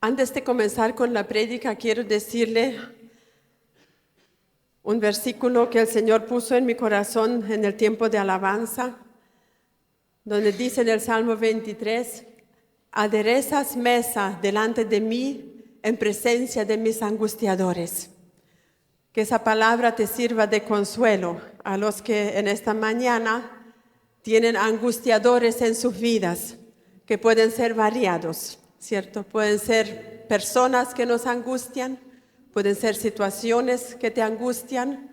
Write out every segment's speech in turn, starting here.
Antes de comenzar con la prédica, quiero decirle un versículo que el Señor puso en mi corazón en el tiempo de alabanza, donde dice en el Salmo 23, aderezas mesa delante de mí en presencia de mis angustiadores. Que esa palabra te sirva de consuelo a los que en esta mañana tienen angustiadores en sus vidas, que pueden ser variados, ¿cierto? Pueden ser personas que nos angustian, pueden ser situaciones que te angustian,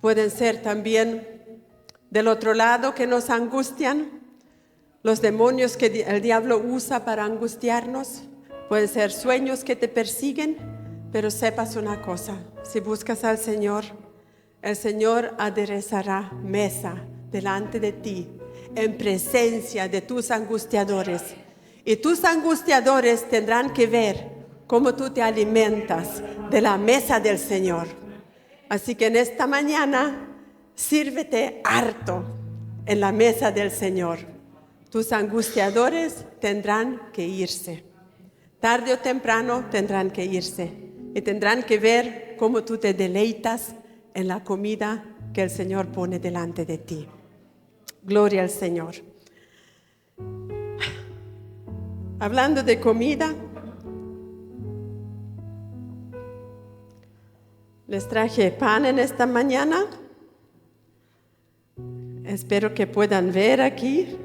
pueden ser también del otro lado que nos angustian, los demonios que el diablo usa para angustiarnos, pueden ser sueños que te persiguen, pero sepas una cosa, si buscas al Señor, el Señor aderezará mesa delante de ti, en presencia de tus angustiadores. Y tus angustiadores tendrán que ver cómo tú te alimentas de la mesa del Señor. Así que en esta mañana, sírvete harto en la mesa del Señor. Tus angustiadores tendrán que irse. Tarde o temprano tendrán que irse. Y tendrán que ver cómo tú te deleitas en la comida que el Señor pone delante de ti. Gloria al Señor. Hablando de comida, les traje pan en esta mañana. Espero que puedan ver aquí.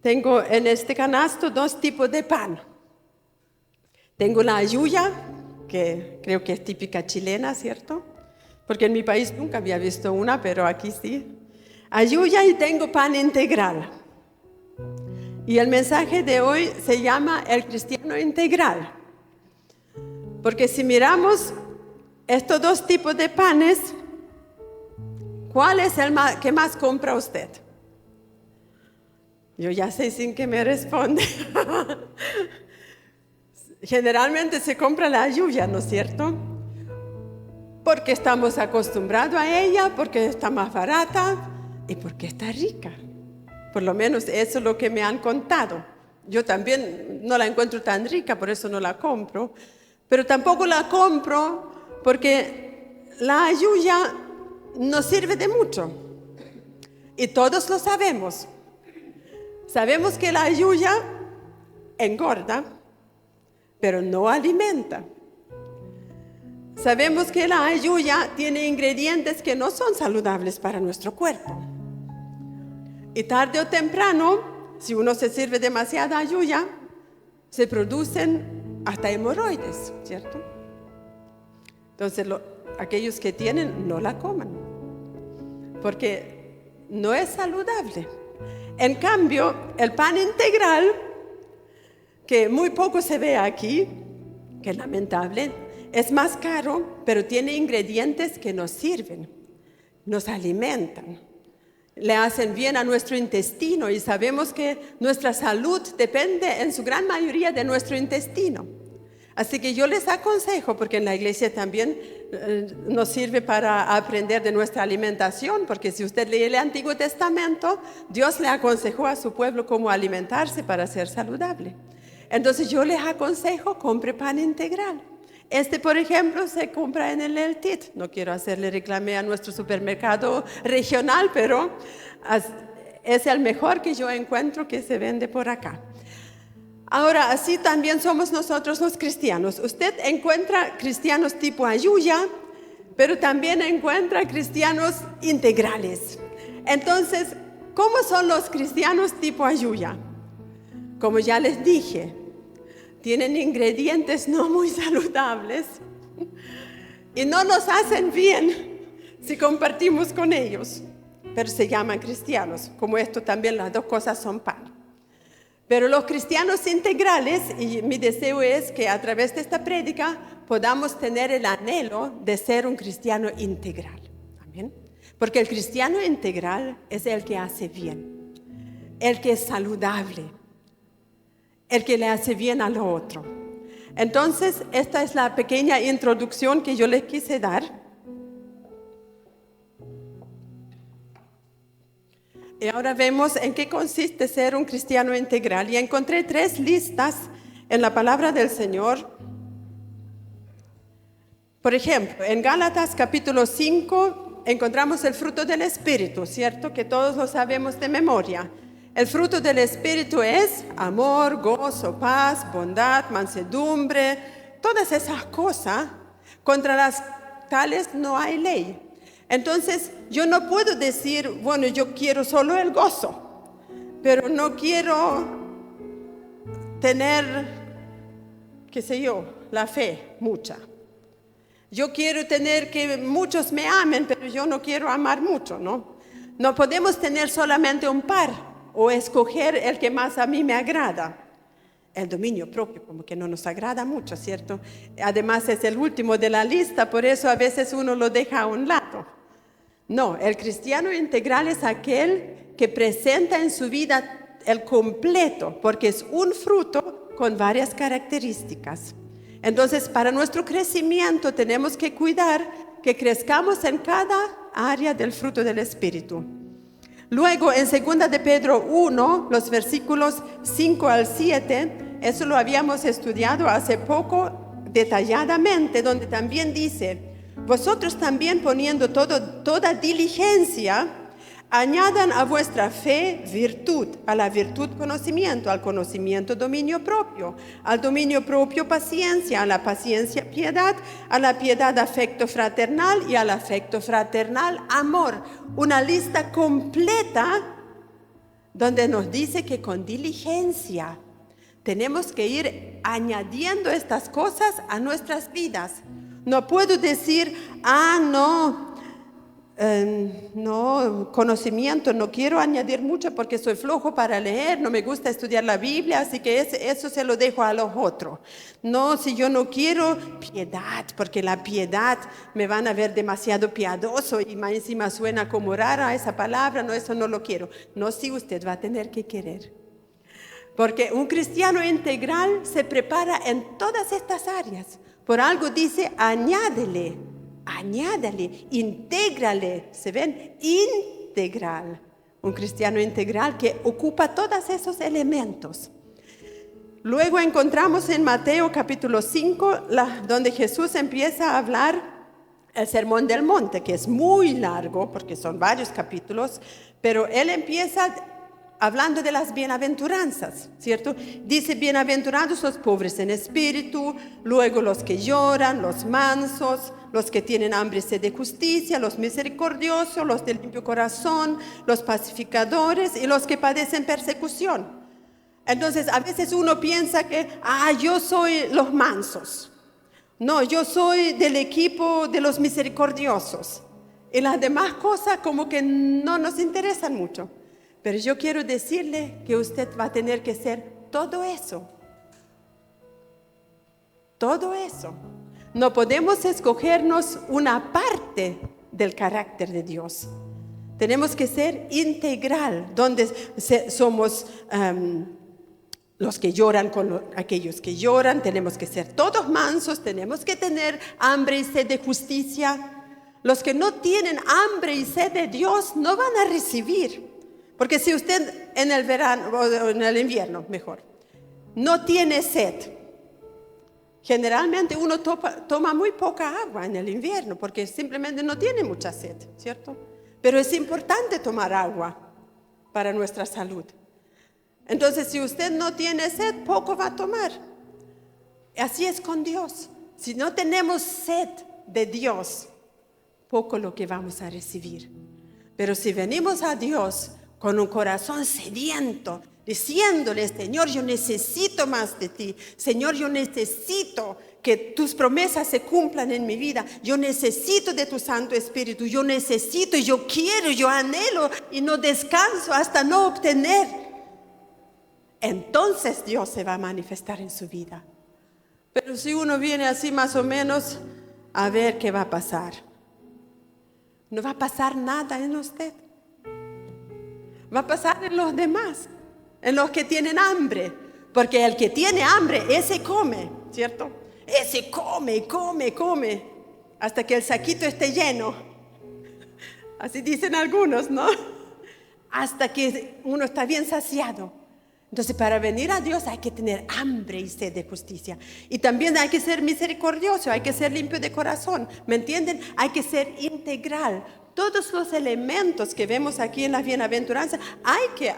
Tengo en este canasto dos tipos de pan. Tengo la ayuya, que creo que es típica chilena, ¿cierto? Porque en mi país nunca había visto una, pero aquí sí. Ayuya, y tengo pan integral. Y el mensaje de hoy se llama el cristiano integral. Porque si miramos estos dos tipos de panes, ¿cuál es el que más compra usted? Yo ya sé sin que me responde. Generalmente se compra la ayuya, ¿no es cierto? Porque estamos acostumbrados a ella, porque está más barata y porque está rica. Por lo menos eso es lo que me han contado. Yo también no la encuentro tan rica, por eso no la compro. Pero tampoco la compro porque la ayuya no sirve de mucho. Y todos lo sabemos. Sabemos que la ayuya engorda, pero no alimenta. Sabemos que la ayuya tiene ingredientes que no son saludables para nuestro cuerpo. Y tarde o temprano, si uno se sirve demasiada ayuya, se producen hasta hemorroides, ¿cierto? Entonces, aquellos que tienen, no la coman, porque no es saludable. En cambio, el pan integral, que muy poco se ve aquí, que es lamentable, es más caro, pero tiene ingredientes que nos sirven, nos alimentan, le hacen bien a nuestro intestino, y sabemos que nuestra salud depende en su gran mayoría de nuestro intestino. Así que yo les aconsejo, porque en la iglesia también nos sirve para aprender de nuestra alimentación, porque si usted lee el Antiguo Testamento, Dios le aconsejó a su pueblo cómo alimentarse para ser saludable. Entonces yo les aconsejo, compre pan integral. Por ejemplo, se compra en el El-Tit. No quiero hacerle reclame a nuestro supermercado regional, pero es el mejor que yo encuentro que se vende por acá. Ahora, así también somos nosotros los cristianos. Usted encuentra cristianos tipo ayuya, pero también encuentra cristianos integrales. Entonces, ¿cómo son los cristianos tipo ayuya? Como ya les dije, tienen ingredientes no muy saludables y no nos hacen bien si compartimos con ellos, pero se llaman cristianos. Como esto también, las dos cosas son pan. Pero los cristianos integrales, y mi deseo es que a través de esta prédica podamos tener el anhelo de ser un cristiano integral. Amén. Porque el cristiano integral es el que hace bien, el que es saludable, el que le hace bien al otro. Entonces, esta es la pequeña introducción que yo les quise dar. Y ahora vemos en qué consiste ser un cristiano integral. Y encontré 3 listas en la palabra del Señor. Por ejemplo, en Gálatas capítulo 5 encontramos el fruto del Espíritu, ¿cierto? Que todos lo sabemos de memoria. El fruto del Espíritu es amor, gozo, paz, bondad, mansedumbre, todas esas cosas contra las tales no hay ley. Entonces, yo no puedo decir, bueno, yo quiero solo el gozo, pero no quiero tener, qué sé yo, la fe mucha. Yo quiero tener que muchos me amen, pero yo no quiero amar mucho, ¿no? No podemos tener solamente un par o escoger el que más a mí me agrada. El dominio propio como que no nos agrada mucho, ¿cierto? Además es el último de la lista, por eso a veces uno lo deja a un lado. No, el cristiano integral es aquel que presenta en su vida el completo, porque es un fruto con varias características. Entonces, para nuestro crecimiento tenemos que cuidar que crezcamos en cada área del fruto del Espíritu. Luego, en 2 de Pedro 1, los versículos 5 al 7, eso lo habíamos estudiado hace poco detalladamente, donde también dice, vosotros también poniendo toda diligencia, añadan a vuestra fe virtud, a la virtud conocimiento, al conocimiento dominio propio, al dominio propio paciencia, a la paciencia piedad, a la piedad afecto fraternal y al afecto fraternal amor. Una lista completa donde nos dice que con diligencia tenemos que ir añadiendo estas cosas a nuestras vidas. No puedo decir, no, conocimiento, no quiero añadir mucho porque soy flojo para leer, no me gusta estudiar la Biblia, así que eso se lo dejo a los otros. No, si yo no quiero piedad, porque la piedad me van a ver demasiado piadoso y más encima suena como rara esa palabra, no, eso no lo quiero. No, si usted va a tener que querer. Porque un cristiano integral se prepara en todas estas áreas. Por algo dice, añádele, intégrale, ¿se ven? Integral. Un cristiano integral que ocupa todos esos elementos. Luego encontramos en Mateo capítulo 5, donde Jesús empieza a hablar el Sermón del Monte, que es muy largo, porque son varios capítulos, pero él empieza hablando de las bienaventuranzas, ¿cierto? Dice, bienaventurados los pobres en espíritu, luego los que lloran, los mansos, los que tienen hambre y sed de justicia, los misericordiosos, los de limpio corazón, los pacificadores y los que padecen persecución. Entonces, a veces uno piensa que, yo soy los mansos. No, yo soy del equipo de los misericordiosos. Y las demás cosas como que no nos interesan mucho. Pero yo quiero decirle que usted va a tener que ser todo eso. Todo eso. No podemos escogernos una parte del carácter de Dios. Tenemos que ser integral, donde somos los que lloran con aquellos que lloran. Tenemos que ser todos mansos, tenemos que tener hambre y sed de justicia. Los que no tienen hambre y sed de Dios no van a recibir. Porque si usted en el verano, o en el invierno, mejor, no tiene sed, generalmente uno toma muy poca agua en el invierno, porque simplemente no tiene mucha sed, ¿cierto? Pero es importante tomar agua para nuestra salud. Entonces, si usted no tiene sed, poco va a tomar. Así es con Dios. Si no tenemos sed de Dios, poco lo que vamos a recibir. Pero si venimos a Dios con un corazón sediento, diciéndole, Señor, yo necesito más de ti. Señor, yo necesito que tus promesas se cumplan en mi vida. Yo necesito de tu Santo Espíritu. Yo necesito, yo quiero, yo anhelo y no descanso hasta no obtener. Entonces Dios se va a manifestar en su vida. Pero si uno viene así más o menos, a ver qué va a pasar. No va a pasar nada en usted. Va a pasar en los demás, en los que tienen hambre. Porque el que tiene hambre, ese come, ¿cierto? Ese come, hasta que el saquito esté lleno. Así dicen algunos, ¿no? Hasta que uno está bien saciado. Entonces, para venir a Dios hay que tener hambre y sed de justicia. Y también hay que ser misericordioso, hay que ser limpio de corazón. ¿Me entienden? Hay que ser integral. Todos los elementos que vemos aquí en la bienaventuranza hay que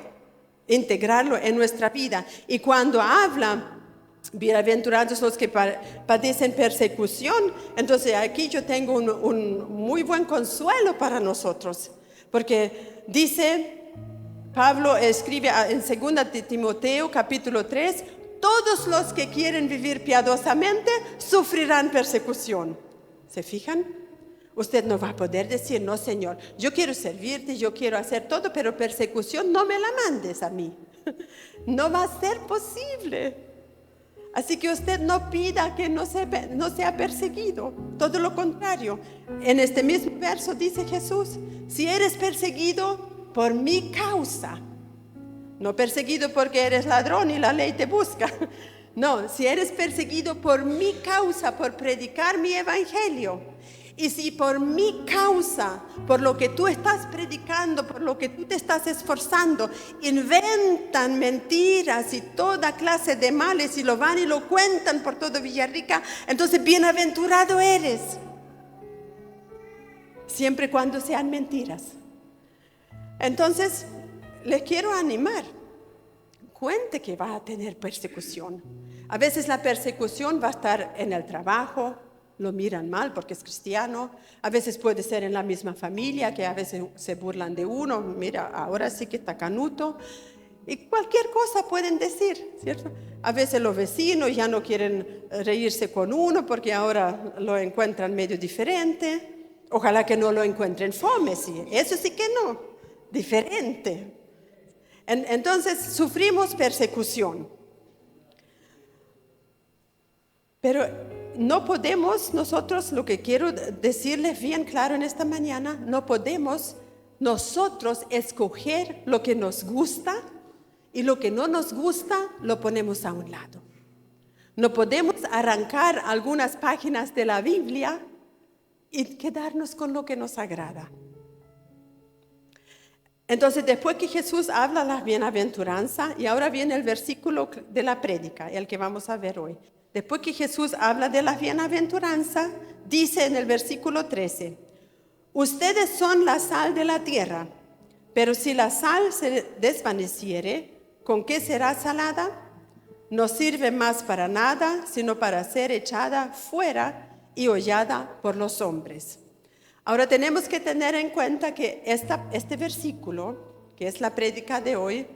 integrarlo en nuestra vida. Y cuando habla, bienaventurados los que padecen persecución, entonces aquí yo tengo un muy buen consuelo para nosotros. Porque dice... Pablo escribe en 2 de Timoteo capítulo 3, todos los que quieren vivir piadosamente sufrirán persecución. ¿Se fijan? Usted no va a poder decir, no Señor, yo quiero servirte, yo quiero hacer todo, pero persecución no me la mandes a mí. No va a ser posible. Así que usted no pida que no sea perseguido, todo lo contrario. En este mismo verso dice Jesús, si eres perseguido por mi causa, no perseguido porque eres ladrón y la ley te busca, no, si eres perseguido por mi causa, por predicar mi evangelio, y si por mi causa, por lo que tú estás predicando, por lo que tú te estás esforzando, inventan mentiras y toda clase de males y lo van y lo cuentan por todo Villarrica, entonces bienaventurado eres, siempre y cuando sean mentiras. Entonces, les quiero animar. Cuente que va a tener persecución. A veces la persecución va a estar en el trabajo, lo miran mal porque es cristiano. A veces puede ser en la misma familia, que a veces se burlan de uno. Mira, ahora sí que está canuto. Y cualquier cosa pueden decir, ¿cierto? A veces los vecinos ya no quieren reírse con uno porque ahora lo encuentran medio diferente. Ojalá que no lo encuentren fome, sí. Eso sí que no. Diferente. Entonces sufrimos persecución. Pero no podemos nosotros, lo que quiero decirles bien claro en esta mañana, no podemos nosotros escoger lo que nos gusta y lo que no nos gusta lo ponemos a un lado. No podemos arrancar algunas páginas de la Biblia y quedarnos con lo que nos agrada. Entonces, después que Jesús habla la bienaventuranza, y ahora viene el versículo de la prédica, el que vamos a ver hoy. Después que Jesús habla de la bienaventuranza, dice en el versículo 13, ustedes son la sal de la tierra, pero si la sal se desvaneciere, ¿con qué será salada? No sirve más para nada, sino para ser echada fuera y hollada por los hombres. Ahora tenemos que tener en cuenta que este versículo, que es la prédica de hoy,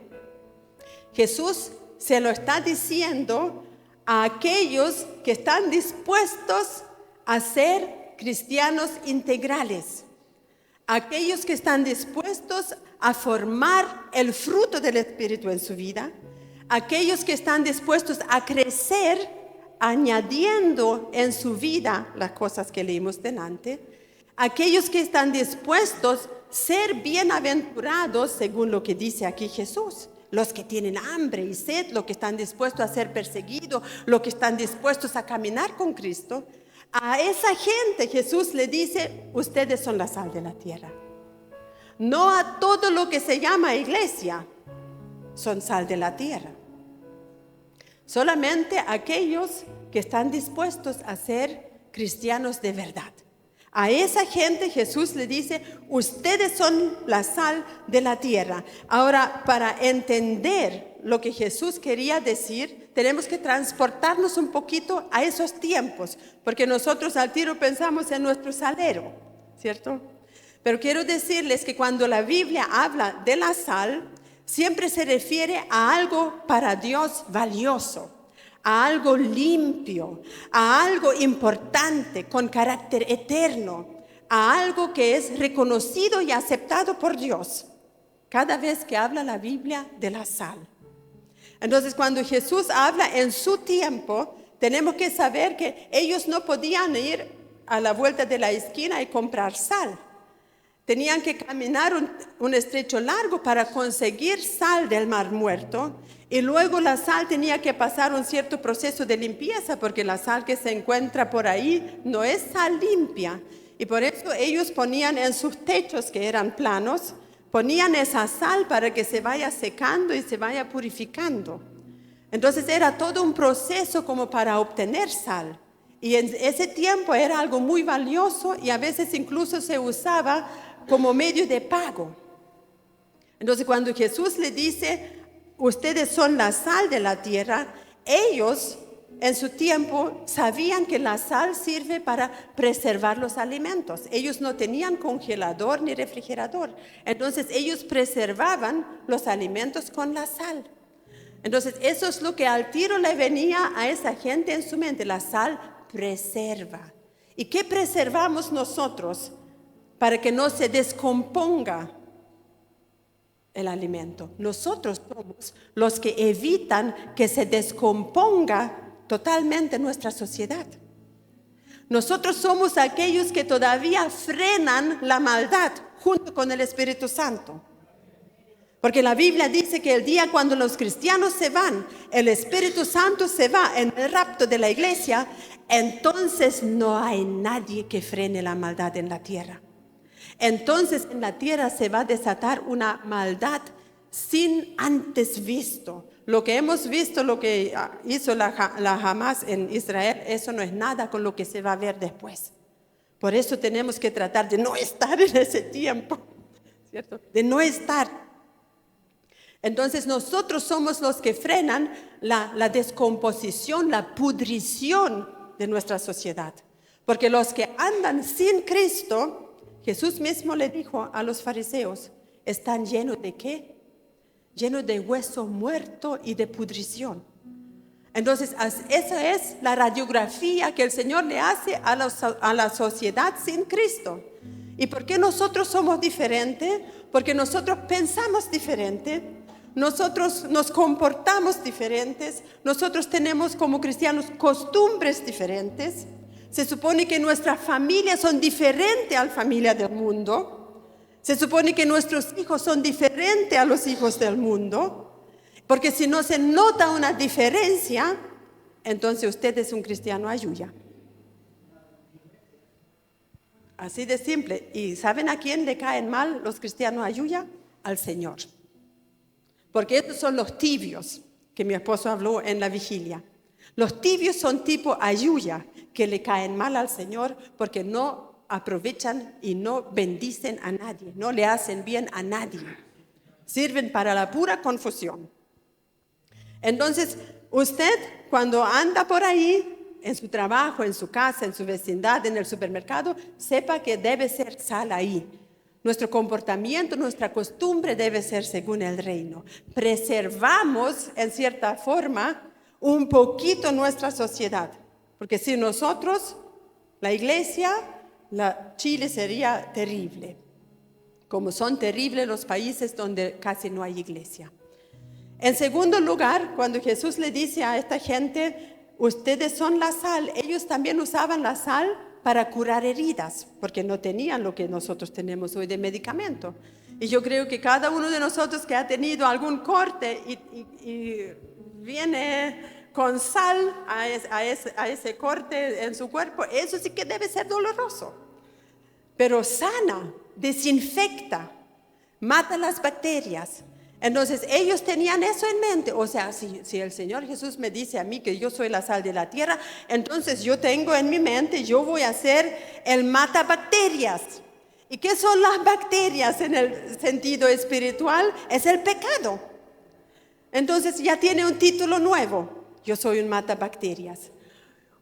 Jesús se lo está diciendo a aquellos que están dispuestos a ser cristianos integrales, aquellos que están dispuestos a formar el fruto del Espíritu en su vida, aquellos que están dispuestos a crecer añadiendo en su vida las cosas que leímos delante, aquellos que están dispuestos a ser bienaventurados, según lo que dice aquí Jesús, los que tienen hambre y sed, los que están dispuestos a ser perseguidos, los que están dispuestos a caminar con Cristo, a esa gente Jesús le dice, ustedes son la sal de la tierra. No a todo lo que se llama iglesia son sal de la tierra. Solamente aquellos que están dispuestos a ser cristianos de verdad. A esa gente Jesús le dice, ustedes son la sal de la tierra. Ahora, para entender lo que Jesús quería decir, tenemos que transportarnos un poquito a esos tiempos, porque nosotros al tiro pensamos en nuestro salero, ¿cierto? Pero quiero decirles que cuando la Biblia habla de la sal, siempre se refiere a algo para Dios valioso, a algo limpio, a algo importante con carácter eterno, a algo que es reconocido y aceptado por Dios. Cada vez que habla la Biblia de la sal. Entonces, cuando Jesús habla en su tiempo, tenemos que saber que ellos no podían ir a la vuelta de la esquina y comprar sal. Tenían que caminar un estrecho largo para conseguir sal del Mar Muerto, y luego la sal tenía que pasar un cierto proceso de limpieza, porque la sal que se encuentra por ahí no es sal limpia. Y por eso ellos ponían en sus techos, que eran planos, ponían esa sal para que se vaya secando y se vaya purificando. Entonces era todo un proceso como para obtener sal. Y en ese tiempo era algo muy valioso y a veces incluso se usaba como medio de pago. Entonces cuando Jesús le dice, ustedes son la sal de la tierra, ellos en su tiempo sabían que la sal sirve para preservar los alimentos. Ellos no tenían congelador ni refrigerador. Entonces ellos preservaban los alimentos con la sal. Entonces eso es lo que al tiro le venía a esa gente en su mente. La sal preserva. ¿Y qué preservamos nosotros para que no se descomponga el alimento? Nosotros somos los que evitan que se descomponga totalmente nuestra sociedad. Nosotros somos aquellos que todavía frenan la maldad junto con el Espíritu Santo. Porque la Biblia dice que el día cuando los cristianos se van, el Espíritu Santo se va en el rapto de la iglesia, entonces no hay nadie que frene la maldad en la tierra. Entonces en la tierra se va a desatar una maldad sin antes visto. Lo que hemos visto, lo que hizo la Hamas en Israel, eso no es nada con lo que se va a ver después. Por eso tenemos que tratar de no estar en ese tiempo, ¿cierto? De no estar. Entonces nosotros somos los que frenan la descomposición, la pudrición de nuestra sociedad. Porque los que andan sin Cristo, Jesús mismo le dijo a los fariseos, están llenos ¿de qué? Llenos de hueso muerto y de pudrición. Entonces esa es la radiografía que el Señor le hace a la sociedad sin Cristo. ¿Y por qué nosotros somos diferentes? Porque nosotros pensamos diferente. Nosotros nos comportamos diferentes, nosotros tenemos como cristianos costumbres diferentes. Se supone que nuestras familias son diferentes a la familia del mundo. Se supone que nuestros hijos son diferentes a los hijos del mundo. Porque si no se nota una diferencia, entonces usted es un cristiano ayuya. Así de simple. ¿Y saben a quién le caen mal los cristianos ayuya? Al Señor. Porque estos son los tibios que mi esposo habló en la vigilia. Los tibios son tipo ayuya, que le caen mal al Señor porque no aprovechan y no bendicen a nadie, no le hacen bien a nadie. Sirven para la pura confusión. Entonces, usted cuando anda por ahí, en su trabajo, en su casa, en su vecindad, en el supermercado, sepa que debe ser sal ahí. Nuestro comportamiento, nuestra costumbre debe ser según el reino. Preservamos, en cierta forma, un poquito nuestra sociedad. Porque si nosotros, la iglesia, Chile sería terrible. Como son terribles los países donde casi no hay iglesia. En segundo lugar, cuando Jesús le dice a esta gente, ustedes son la sal, ellos también usaban la sal para curar heridas, porque no tenían lo que nosotros tenemos hoy de medicamento. Y yo creo que cada uno de nosotros que ha tenido algún corte y viene con sal a ese corte en su cuerpo, eso sí que debe ser doloroso. Pero sana, desinfecta, mata las bacterias. Entonces ellos tenían eso en mente. O sea, si el Señor Jesús me dice a mí que yo soy la sal de la tierra, entonces yo tengo en mi mente, yo voy a ser el matabacterias. ¿Y qué son las bacterias en el sentido espiritual? Es el pecado. Entonces ya tiene un título nuevo. Yo soy un matabacterias.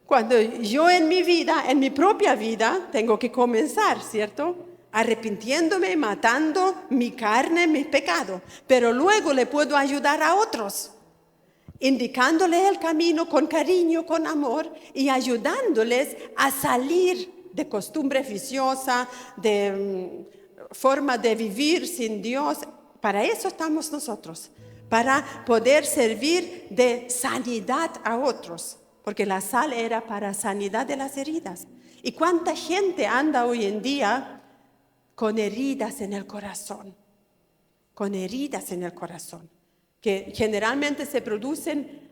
Cuando yo en mi vida, en mi propia vida, tengo que comenzar, ¿cierto? Arrepintiéndome, matando mi carne, mis pecados. Pero luego le puedo ayudar a otros, indicándole el camino con cariño, con amor y ayudándoles a salir de costumbre viciosa, de forma de vivir sin Dios. Para eso estamos nosotros, para poder servir de sanidad a otros, porque la sal era para sanidad de las heridas. ¿Y cuánta gente anda hoy en día con heridas en el corazón? Con heridas en el corazón, que generalmente se producen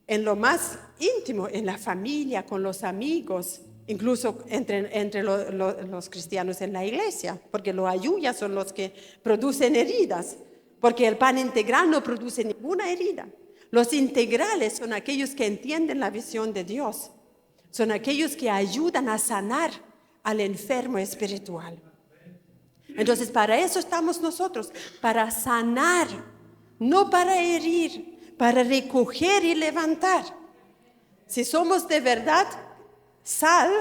en lo más íntimo, en la familia, con los amigos, incluso entre los cristianos en la iglesia, porque los ayuyas son los que producen heridas, porque el pan integral no produce ninguna herida. Los integrales son aquellos que entienden la visión de Dios, son aquellos que ayudan a sanar al enfermo espiritual. Entonces, para eso estamos nosotros, para sanar, no para herir, para recoger y levantar. Si somos de verdad sal,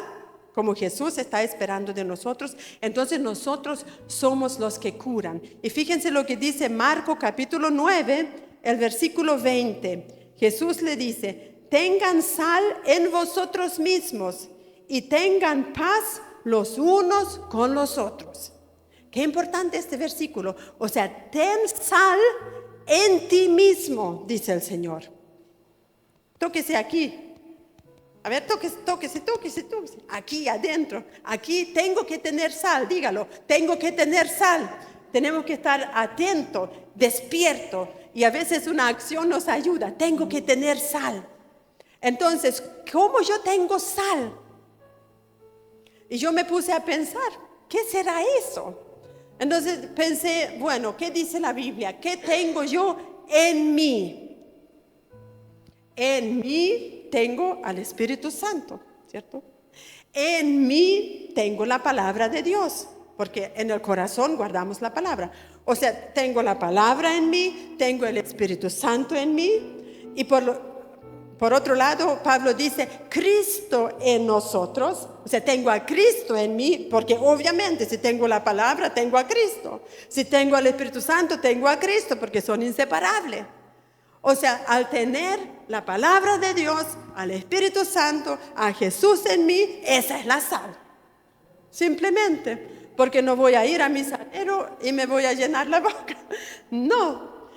como Jesús está esperando de nosotros, entonces nosotros somos los que curan. Y fíjense lo que dice Marcos capítulo 9, el versículo 20. Jesús le dice, tengan sal en vosotros mismos y tengan paz los unos con los otros. Qué importante este versículo. O sea, ten sal en ti mismo, dice el Señor. Tóquese aquí. A ver, tóquese. Aquí adentro. Aquí tengo que tener sal, dígalo. Tengo que tener sal. Tenemos que estar atentos, despiertos. Y a veces una acción nos ayuda. Tengo que tener sal. Entonces, ¿cómo yo tengo sal? Y yo me puse a pensar, ¿qué será eso? Entonces pensé, bueno, ¿qué dice la Biblia? ¿Qué tengo yo en mí? En mí tengo al Espíritu Santo, ¿cierto? En mí tengo la palabra de Dios, porque en el corazón guardamos la palabra. O sea, tengo la palabra en mí, tengo el Espíritu Santo en mí, y por otro lado, Pablo dice, Cristo en nosotros, o sea, tengo a Cristo en mí, porque obviamente si tengo la palabra, tengo a Cristo. Si tengo al Espíritu Santo, tengo a Cristo, porque son inseparables. O sea, al tener la palabra de Dios, al Espíritu Santo, a Jesús en mí, esa es la sal. Simplemente, porque no voy a ir a mi salero y me voy a llenar la boca. No,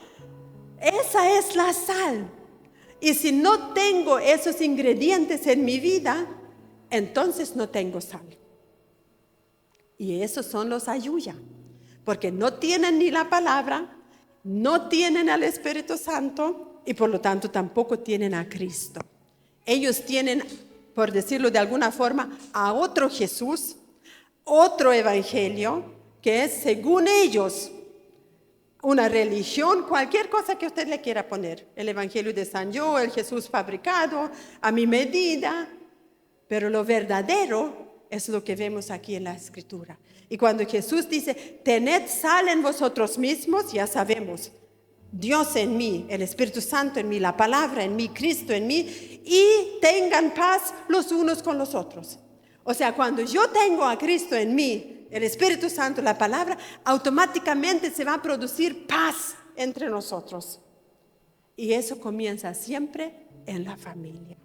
esa es la sal. Y si no tengo esos ingredientes en mi vida, entonces no tengo sal. Y esos son los ayuya, porque no tienen ni la palabra, no tienen al Espíritu Santo y por lo tanto tampoco tienen a Cristo. Ellos tienen, por decirlo de alguna forma, a otro Jesús, otro evangelio, que es según ellos una religión, cualquier cosa que usted le quiera poner. El evangelio de San Yo, el Jesús fabricado, a mi medida. Pero lo verdadero es lo que vemos aquí en la Escritura. Y cuando Jesús dice, tened sal en vosotros mismos, ya sabemos, Dios en mí, el Espíritu Santo en mí, la palabra en mí, Cristo en mí, y tengan paz los unos con los otros. O sea, cuando yo tengo a Cristo en mí, el Espíritu Santo, la palabra, automáticamente se va a producir paz entre nosotros. Y eso comienza siempre en la familia.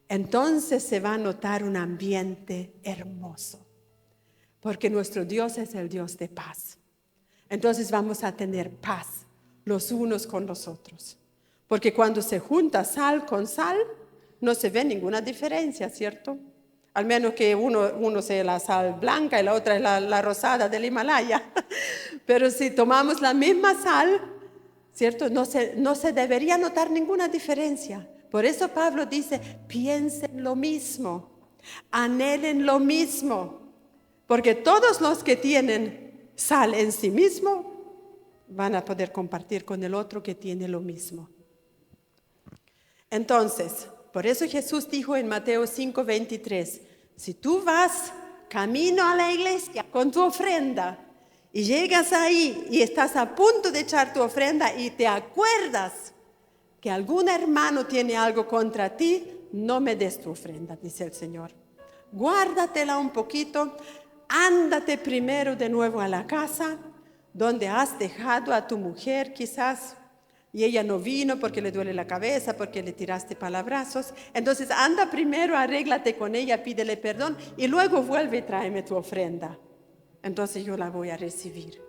Entonces se va a notar un ambiente hermoso, porque nuestro Dios es el Dios de paz. Entonces vamos a tener paz los unos con los otros, porque cuando se junta sal con sal, no se ve ninguna diferencia, ¿cierto? Al menos que uno sea la sal blanca y la otra es la rosada del Himalaya. Pero si tomamos la misma sal, ¿cierto? No se debería notar ninguna diferencia. Por eso Pablo dice, piensen lo mismo, anhelen lo mismo. Porque todos los que tienen sal en sí mismo van a poder compartir con el otro que tiene lo mismo. Entonces, por eso Jesús dijo en Mateo 5:23, si tú vas camino a la iglesia con tu ofrenda y llegas ahí y estás a punto de echar tu ofrenda y te acuerdas que algún hermano tiene algo contra ti, no me des tu ofrenda, dice el Señor. Guárdatela un poquito, ándate primero de nuevo a la casa donde has dejado a tu mujer quizás, y ella no vino porque le duele la cabeza, porque le tiraste palabrazos. Entonces anda primero, arréglate con ella, pídele perdón y luego vuelve y tráeme tu ofrenda. Entonces yo la voy a recibir.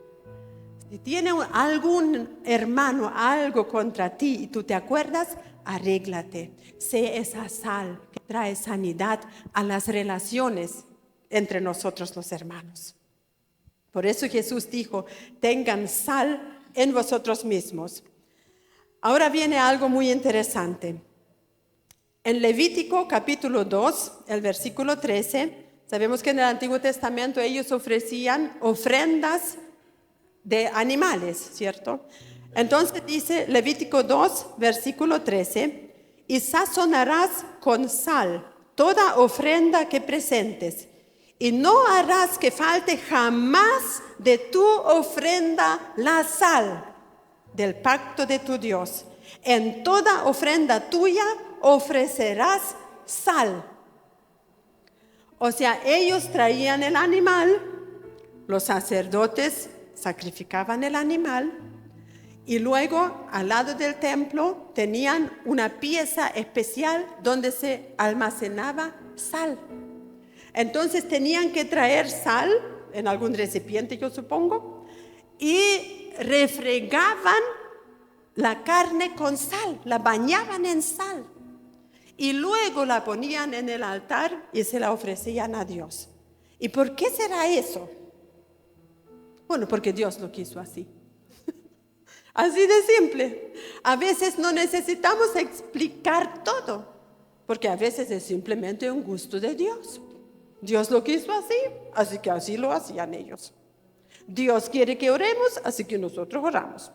Si tiene algún hermano algo contra ti y tú te acuerdas, arréglate. Sé esa sal que trae sanidad a las relaciones entre nosotros los hermanos. Por eso Jesús dijo, tengan sal en vosotros mismos. Ahora viene algo muy interesante. En Levítico capítulo 2, el versículo 13, sabemos que en el Antiguo Testamento ellos ofrecían ofrendas de animales, ¿cierto? Entonces dice Levítico 2, versículo 13, y sazonarás con sal toda ofrenda que presentes, y no harás que falte jamás de tu ofrenda la sal del pacto de tu Dios. En toda ofrenda tuya ofrecerás sal. O sea, ellos traían el animal, los sacerdotes sacrificaban el animal y luego al lado del templo tenían una pieza especial donde se almacenaba sal. Entonces tenían que traer sal en algún recipiente, yo supongo, y refregaban la carne con sal, la bañaban en sal. Y luego la ponían en el altar y se la ofrecían a Dios. ¿Y por qué será eso? Bueno, porque Dios lo quiso así. Así de simple. A veces no necesitamos explicar todo, porque a veces es simplemente un gusto de Dios. Dios lo quiso así que así lo hacían ellos. Dios quiere que oremos, así que nosotros oramos.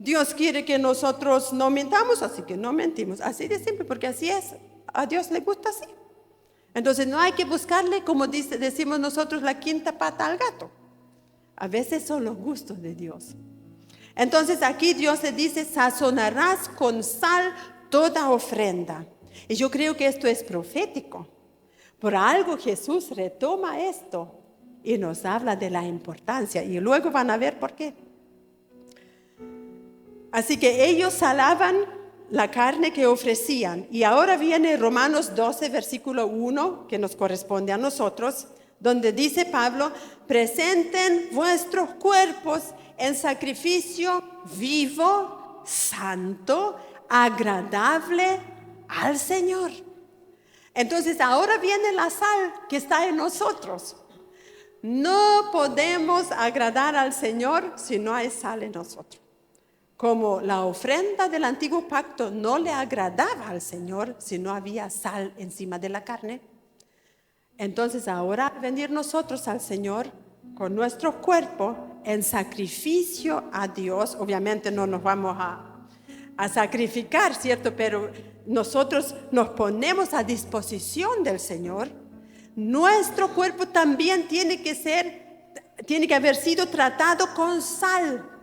Dios quiere que nosotros no mintamos, así que no mentimos. Así de simple, porque así es. A Dios le gusta así. Entonces no hay que buscarle, como decimos nosotros, la quinta pata al gato. A veces son los gustos de Dios. Entonces aquí Dios le dice, sazonarás con sal toda ofrenda. Y yo creo que esto es profético. Por algo Jesús retoma esto y nos habla de la importancia. Y luego van a ver por qué. Así que ellos salaban la carne que ofrecían. Y ahora viene Romanos 12, versículo 1, que nos corresponde a nosotros, donde dice Pablo, presenten vuestros cuerpos en sacrificio vivo, santo, agradable al Señor. Entonces ahora viene la sal que está en nosotros. No podemos agradar al Señor si no hay sal en nosotros. Como la ofrenda del antiguo pacto no le agradaba al Señor si no había sal encima de la carne, entonces ahora venir nosotros al Señor con nuestro cuerpo en sacrificio a Dios. Obviamente no nos vamos a sacrificar, ¿cierto? Pero nosotros nos ponemos a disposición del Señor. Nuestro cuerpo también tiene que haber sido tratado con sal.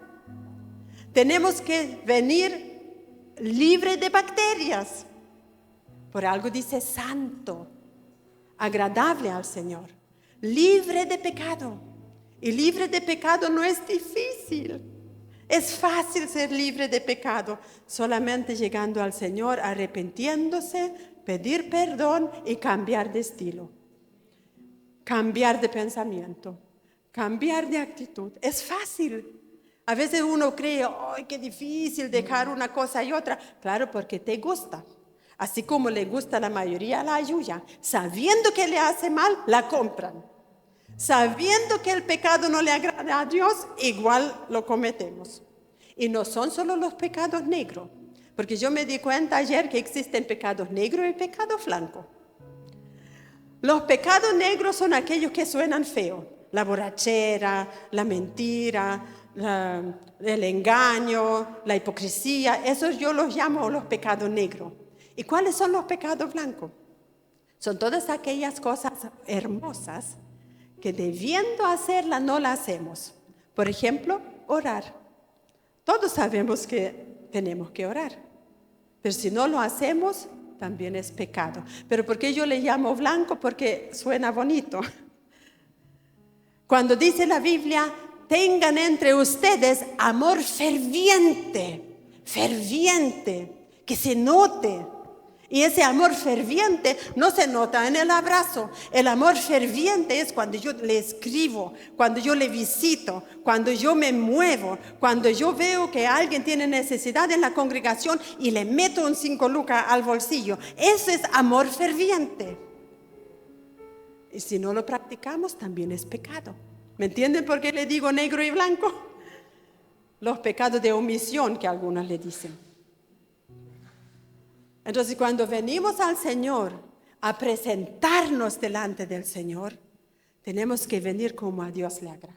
Tenemos que venir libre de bacterias. Por algo dice santo, agradable al Señor, libre de pecado. Y libre de pecado no es difícil. Es fácil ser libre de pecado, solamente llegando al Señor, arrepintiéndose, pedir perdón y cambiar de estilo. Cambiar de pensamiento, cambiar de actitud. Es fácil. A veces uno cree, ¡ay, qué difícil dejar una cosa y otra! Claro, porque te gusta. Así como le gusta a la mayoría la ayuya. Sabiendo que le hace mal, la compran. Sabiendo que el pecado no le agrada a Dios, igual lo cometemos. Y no son solo los pecados negros. Porque yo me di cuenta ayer que existen pecados negros y pecados blancos. Los pecados negros son aquellos que suenan feo. La borrachera, la mentira, el engaño, la hipocresía, esos yo los llamo los pecados negros. ¿Y cuáles son los pecados blancos? Son todas aquellas cosas hermosas que debiendo hacerlas no las hacemos. Por ejemplo, orar. Todos sabemos que tenemos que orar, pero si no lo hacemos, también es pecado. ¿Pero por qué yo le llamo blanco? Porque suena bonito. Cuando dice la Biblia, tengan entre ustedes amor ferviente, que se note. Y ese amor ferviente no se nota en el abrazo. El amor ferviente es cuando yo le escribo, cuando yo le visito, cuando yo me muevo, cuando yo veo que alguien tiene necesidad en la congregación y le meto un 5 lucas al bolsillo. Eso es amor ferviente. Y si no lo practicamos, también es pecado. ¿Me entienden por qué le digo negro y blanco? Los pecados de omisión que algunos le dicen. Entonces, cuando venimos al Señor a presentarnos delante del Señor, tenemos que venir como a Dios le agrada.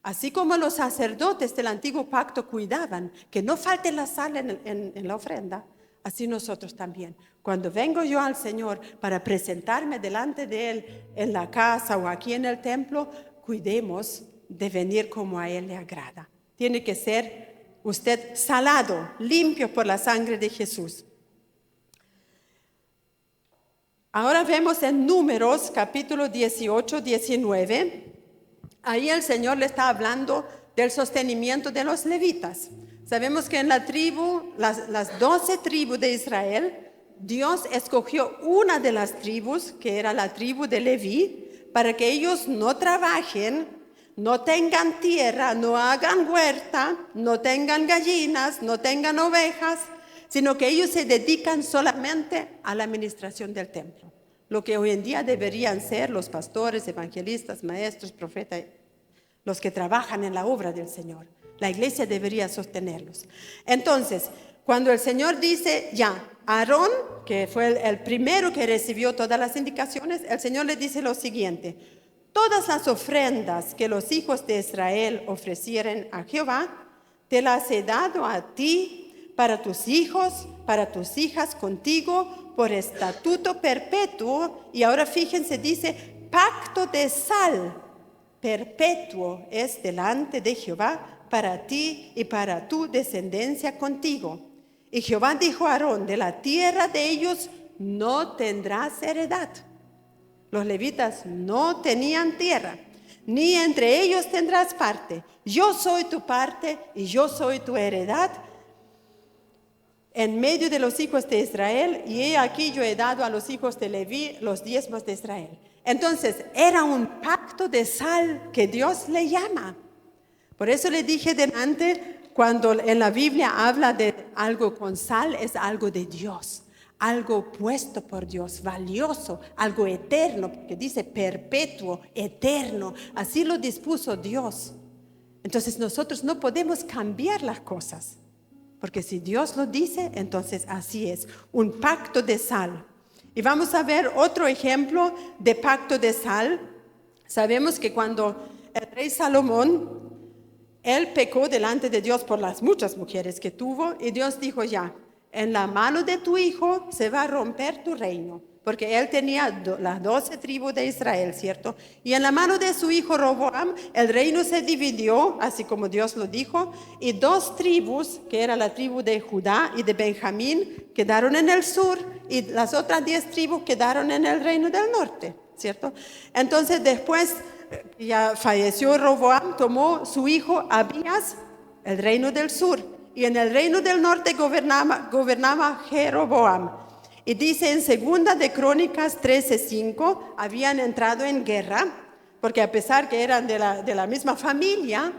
Así como los sacerdotes del antiguo pacto cuidaban que no falte la sal en la ofrenda, así nosotros también. Cuando vengo yo al Señor para presentarme delante de Él en la casa o aquí en el templo, cuidemos de venir como a Él le agrada. Tiene que ser usted salado, limpio por la sangre de Jesús. Ahora vemos en Números capítulo 18, 19. Ahí el Señor le está hablando del sostenimiento de los levitas. Sabemos que en la tribu, las 12 tribus de Israel, Dios escogió una de las tribus, que era la tribu de Leví, para que ellos no trabajen, no tengan tierra, no hagan huerta, no tengan gallinas, no tengan ovejas, sino que ellos se dedican solamente a la administración del templo. Lo que hoy en día deberían ser los pastores, evangelistas, maestros, profetas, los que trabajan en la obra del Señor. La iglesia debería sostenerlos. Entonces, cuando el Señor dice, ya, Aarón, que fue el primero que recibió todas las indicaciones, el Señor le dice lo siguiente: todas las ofrendas que los hijos de Israel ofrecieren a Jehová, te las he dado a ti, para tus hijos, para tus hijas contigo, por estatuto perpetuo. Y ahora fíjense, dice, pacto de sal perpetuo es delante de Jehová para ti y para tu descendencia contigo. Y Jehová dijo a Aarón, de la tierra de ellos no tendrás heredad. Los levitas no tenían tierra, ni entre ellos tendrás parte. Yo soy tu parte y yo soy tu heredad en medio de los hijos de Israel, y he aquí yo he dado a los hijos de Leví los diezmos de Israel. Entonces, era un pacto de sal que Dios le llama. Por eso le dije delante, cuando en la Biblia habla de algo con sal, es algo de Dios, algo puesto por Dios, valioso, algo eterno, porque dice perpetuo, eterno, así lo dispuso Dios. Entonces nosotros no podemos cambiar las cosas, porque si Dios lo dice, entonces así es, un pacto de sal. Y vamos a ver otro ejemplo de pacto de sal. Sabemos que cuando el rey Salomón, él pecó delante de Dios por las muchas mujeres que tuvo, y Dios dijo, ya, en la mano de tu hijo se va a romper tu reino, porque él tenía las 12 tribus de Israel, ¿cierto? Y en la mano de su hijo Roboam, el reino se dividió, así como Dios lo dijo, y 2 tribus, que era la tribu de Judá y de Benjamín, quedaron en el sur, y las otras 10 tribus quedaron en el reino del norte, ¿cierto? Entonces después ya falleció Roboam, tomó su hijo Abías, el reino del sur, y en el reino del norte gobernaba Jeroboam. Y dice en 2 de Crónicas 13:5, habían entrado en guerra, porque a pesar que eran de la misma familia,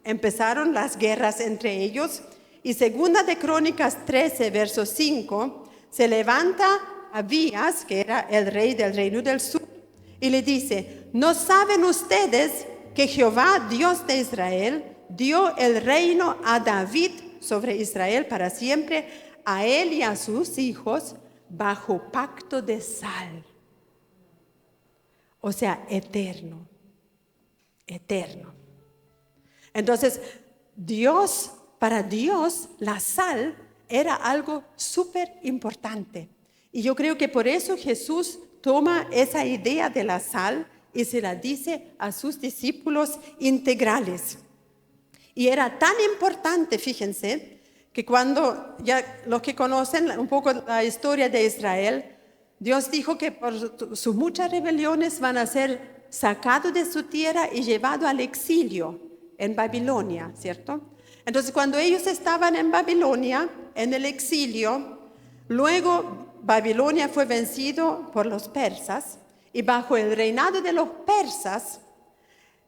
empezaron las guerras entre ellos. Y 2 de Crónicas 13, verso 5, se levanta Abías, que era el rey del reino del sur, y le dice, ¿no saben ustedes que Jehová, Dios de Israel, dio el reino a David sobre Israel para siempre, a él y a sus hijos, bajo pacto de sal? O sea, eterno, eterno. Entonces, para Dios, la sal era algo súper importante. Y yo creo que por eso Jesús toma esa idea de la sal y se la dice a sus discípulos integrales. Y era tan importante, fíjense, que cuando ya los que conocen un poco la historia de Israel, Dios dijo que por sus muchas rebeliones van a ser sacados de su tierra y llevados al exilio en Babilonia, ¿cierto? Entonces cuando ellos estaban en Babilonia, en el exilio, luego Babilonia fue vencido por los persas, y bajo el reinado de los persas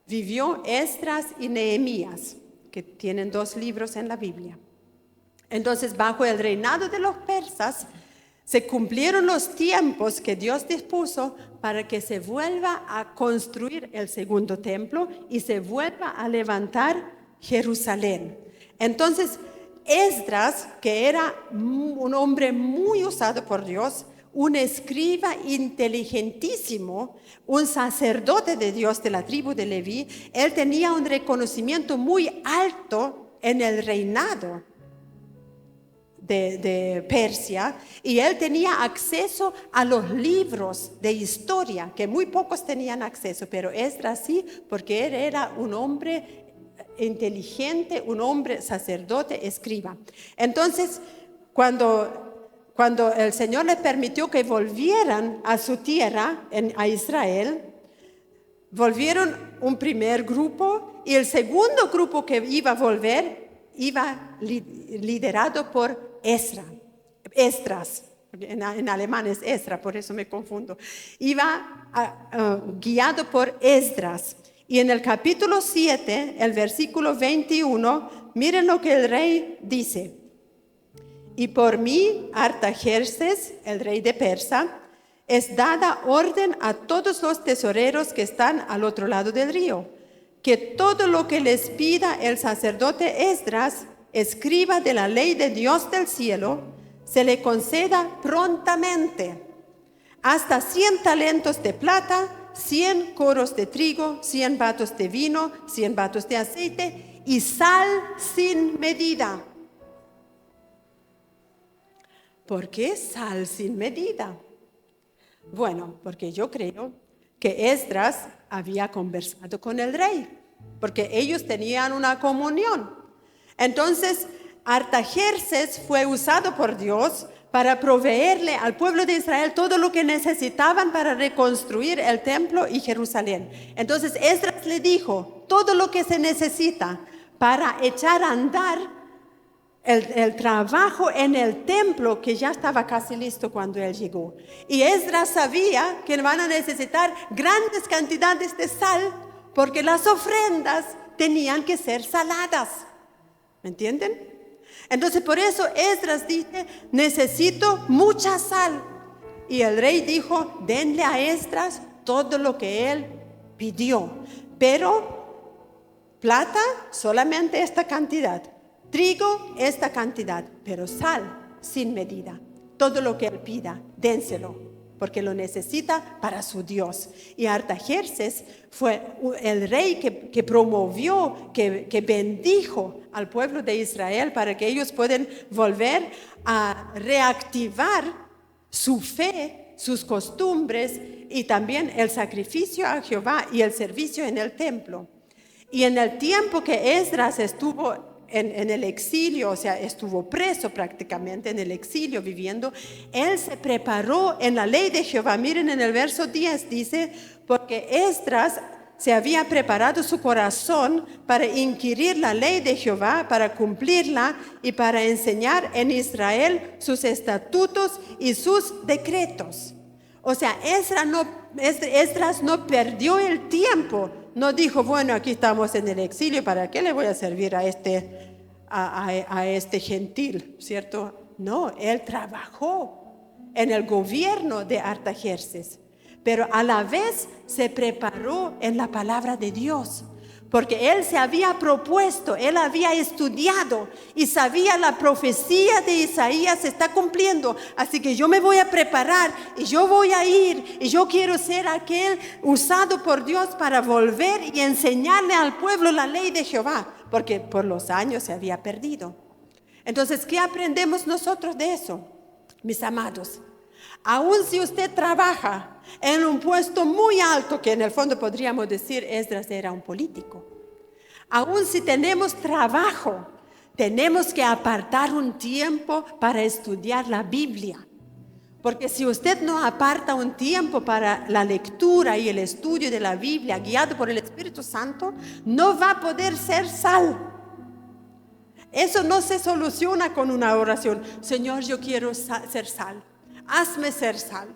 vivió Esdras y Nehemías, que tienen 2 libros en la Biblia. Entonces, bajo el reinado de los persas, se cumplieron los tiempos que Dios dispuso para que se vuelva a construir el segundo templo y se vuelva a levantar Jerusalén. Entonces, Esdras, que era un hombre muy usado por Dios, un escriba inteligentísimo, un sacerdote de Dios de la tribu de Leví, él tenía un reconocimiento muy alto en el reinado de Persia, y él tenía acceso a los libros de historia, que muy pocos tenían acceso, pero Esdras sí, porque él era un hombre inteligente, un hombre sacerdote, escriba. Entonces, cuando el Señor les permitió que volvieran a su tierra, a Israel, volvieron un primer grupo, y el segundo grupo que iba a volver iba liderado por Esdras. En alemán es Esdras, por eso me confundo. Iba guiado por Esdras. Y en el capítulo 7, el versículo 21, miren lo que el rey dice. Y por mí, Artajerjes, el rey de Persia, es dada orden a todos los tesoreros que están al otro lado del río, que todo lo que les pida el sacerdote Esdras, escriba de la ley de Dios del cielo, se le conceda prontamente, hasta 100 talentos de plata, 100 coros de trigo, 100 batos de vino, 100 batos de aceite y sal sin medida. ¿Por qué sal sin medida? Bueno, porque yo creo que Esdras había conversado con el rey, porque ellos tenían una comunión. Entonces, Artajerjes fue usado por Dios para proveerle al pueblo de Israel todo lo que necesitaban para reconstruir el templo y Jerusalén. Entonces, Esdras le dijo todo lo que se necesita para echar a andar el trabajo en el templo, que ya estaba casi listo cuando él llegó. Y Esdras sabía que van a necesitar grandes cantidades de sal, porque las ofrendas tenían que ser saladas. ¿Me entienden? Entonces por eso Esdras dice, necesito mucha sal. Y el rey dijo, denle a Esdras todo lo que él pidió. Pero plata, solamente esta cantidad. Trigo, esta cantidad. Pero sal, sin medida. Todo lo que él pida, dénselo, porque lo necesita para su Dios. Y Artajerjes fue el rey que promovió, que bendijo al pueblo de Israel para que ellos puedan volver a reactivar su fe, sus costumbres y también el sacrificio a Jehová y el servicio en el templo. Y en el tiempo que Esdras estuvo en el exilio, o sea, estuvo preso prácticamente en el exilio viviendo, él se preparó en la ley de Jehová. Miren en el verso 10 dice, porque Esdras se había preparado su corazón para inquirir la ley de Jehová, para cumplirla y para enseñar en Israel sus estatutos y sus decretos. O sea, Esdras no perdió el tiempo. No dijo, bueno, aquí estamos en el exilio, ¿para qué le voy a servir a este gentil? ¿Cierto? No, él trabajó en el gobierno de Artajerjes, pero a la vez se preparó en la palabra de Dios, porque él se había propuesto, él había estudiado y sabía la profecía de Isaías se está cumpliendo, así que yo me voy a preparar y yo voy a ir y yo quiero ser aquel usado por Dios para volver y enseñarle al pueblo la ley de Jehová, porque por los años se había perdido. Entonces, ¿qué aprendemos nosotros de eso, mis amados? Aun si usted trabaja en un puesto muy alto, que en el fondo podríamos decir Esdras era un político, aun si tenemos trabajo, tenemos que apartar un tiempo para estudiar la Biblia. Porque si usted no aparta un tiempo para la lectura y el estudio de la Biblia, guiado por el Espíritu Santo, no va a poder ser sal. Eso no se soluciona con una oración. Señor, yo quiero ser sal. Hazme ser sal.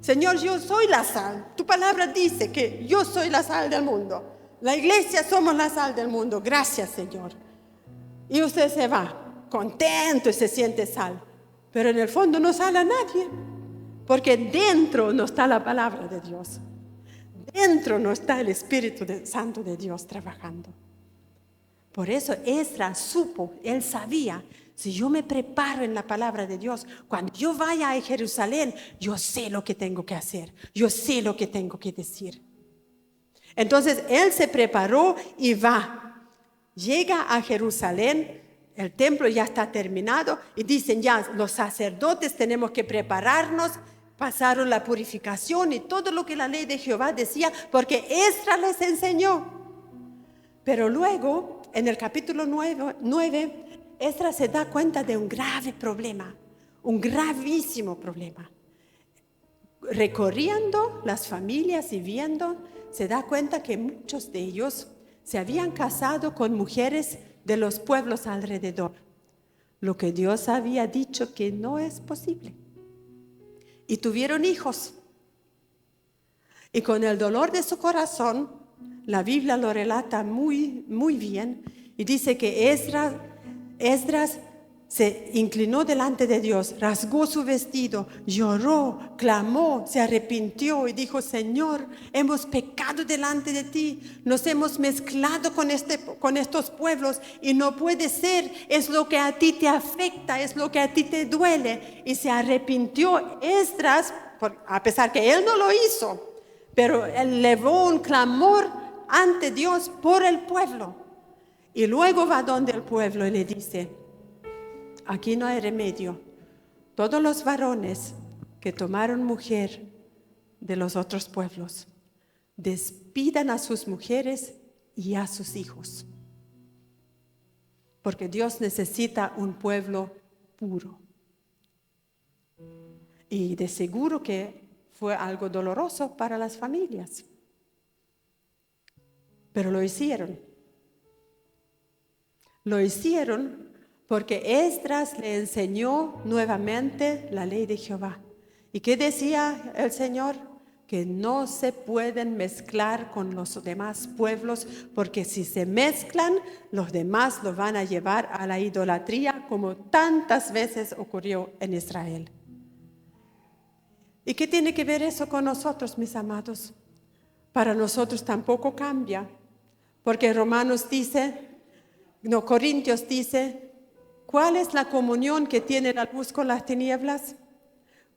Señor, yo soy la sal. Tu palabra dice que yo soy la sal del mundo. La iglesia somos la sal del mundo. Gracias, Señor. Y usted se va contento y se siente sal. Pero en el fondo no sale a nadie. Porque dentro no está la palabra de Dios. Dentro no está el Espíritu Santo de Dios trabajando. Por eso Esdras supo, él sabía, si yo me preparo en la palabra de Dios, cuando yo vaya a Jerusalén, yo sé lo que tengo que hacer, yo sé lo que tengo que decir. Entonces él se preparó y va. Llega a Jerusalén, el templo ya está terminado y dicen ya los sacerdotes tenemos que prepararnos. Pasaron la purificación y todo lo que la ley de Jehová decía porque Esdras les enseñó. Pero luego, en el capítulo 9, Esdras se da cuenta de un grave problema, un gravísimo problema. Recorriendo las familias y viendo, se da cuenta que muchos de ellos se habían casado con mujeres de los pueblos alrededor, lo que Dios había dicho que no es posible. Y tuvieron hijos. Y con el dolor de su corazón, la Biblia lo relata muy, muy bien y dice que Esdras se inclinó delante de Dios, rasgó su vestido, lloró, clamó, se arrepintió y dijo: Señor, hemos pecado delante de ti, nos hemos mezclado con estos pueblos y no puede ser, es lo que a ti te afecta, es lo que a ti te duele. Y se arrepintió Esdras, a pesar que él no lo hizo, pero él elevó un clamor ante Dios por el pueblo. Y luego va donde el pueblo y le dice: aquí no hay remedio. Todos los varones que tomaron mujer de los otros pueblos, despidan a sus mujeres y a sus hijos. Porque Dios necesita un pueblo puro. Y de seguro que fue algo doloroso para las familias. Pero lo hicieron. Lo hicieron porque Esdras le enseñó nuevamente la ley de Jehová. ¿Y qué decía el Señor? Que no se pueden mezclar con los demás pueblos, porque si se mezclan, los demás los van a llevar a la idolatría, como tantas veces ocurrió en Israel. ¿Y qué tiene que ver eso con nosotros, mis amados? Para nosotros tampoco cambia, porque Corintios dice: ¿cuál es la comunión que tiene la luz con las tinieblas?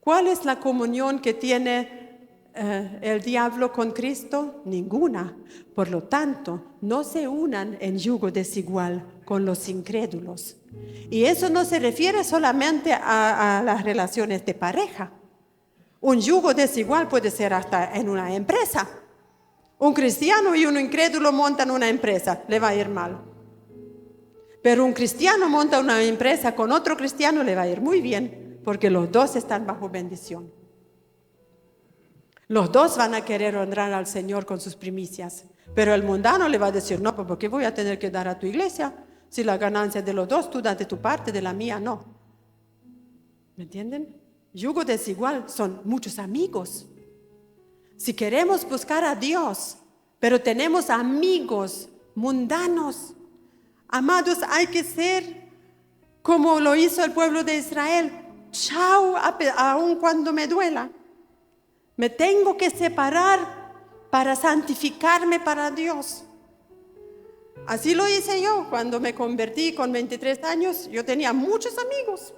¿Cuál es la comunión que tiene el diablo con Cristo? Ninguna. Por lo tanto, no se unan en yugo desigual con los incrédulos. Y eso no se refiere solamente a las relaciones de pareja. Un yugo desigual puede ser hasta en una empresa. Un cristiano y un incrédulo montan una empresa, le va a ir mal. Pero un cristiano monta una empresa con otro cristiano, le va a ir muy bien, porque los dos están bajo bendición. Los dos van a querer honrar al Señor con sus primicias, pero el mundano le va a decir: no, ¿por qué voy a tener que dar a tu iglesia? Si la ganancia de los dos, tú das de tu parte, de la mía no. ¿Me entienden? Yugo desigual son muchos amigos. Si queremos buscar a Dios, pero tenemos amigos mundanos, amados, hay que ser como lo hizo el pueblo de Israel. Chao, aun cuando me duela. Me tengo que separar para santificarme para Dios. Así lo hice yo cuando me convertí con 23 años. Yo tenía muchos amigos.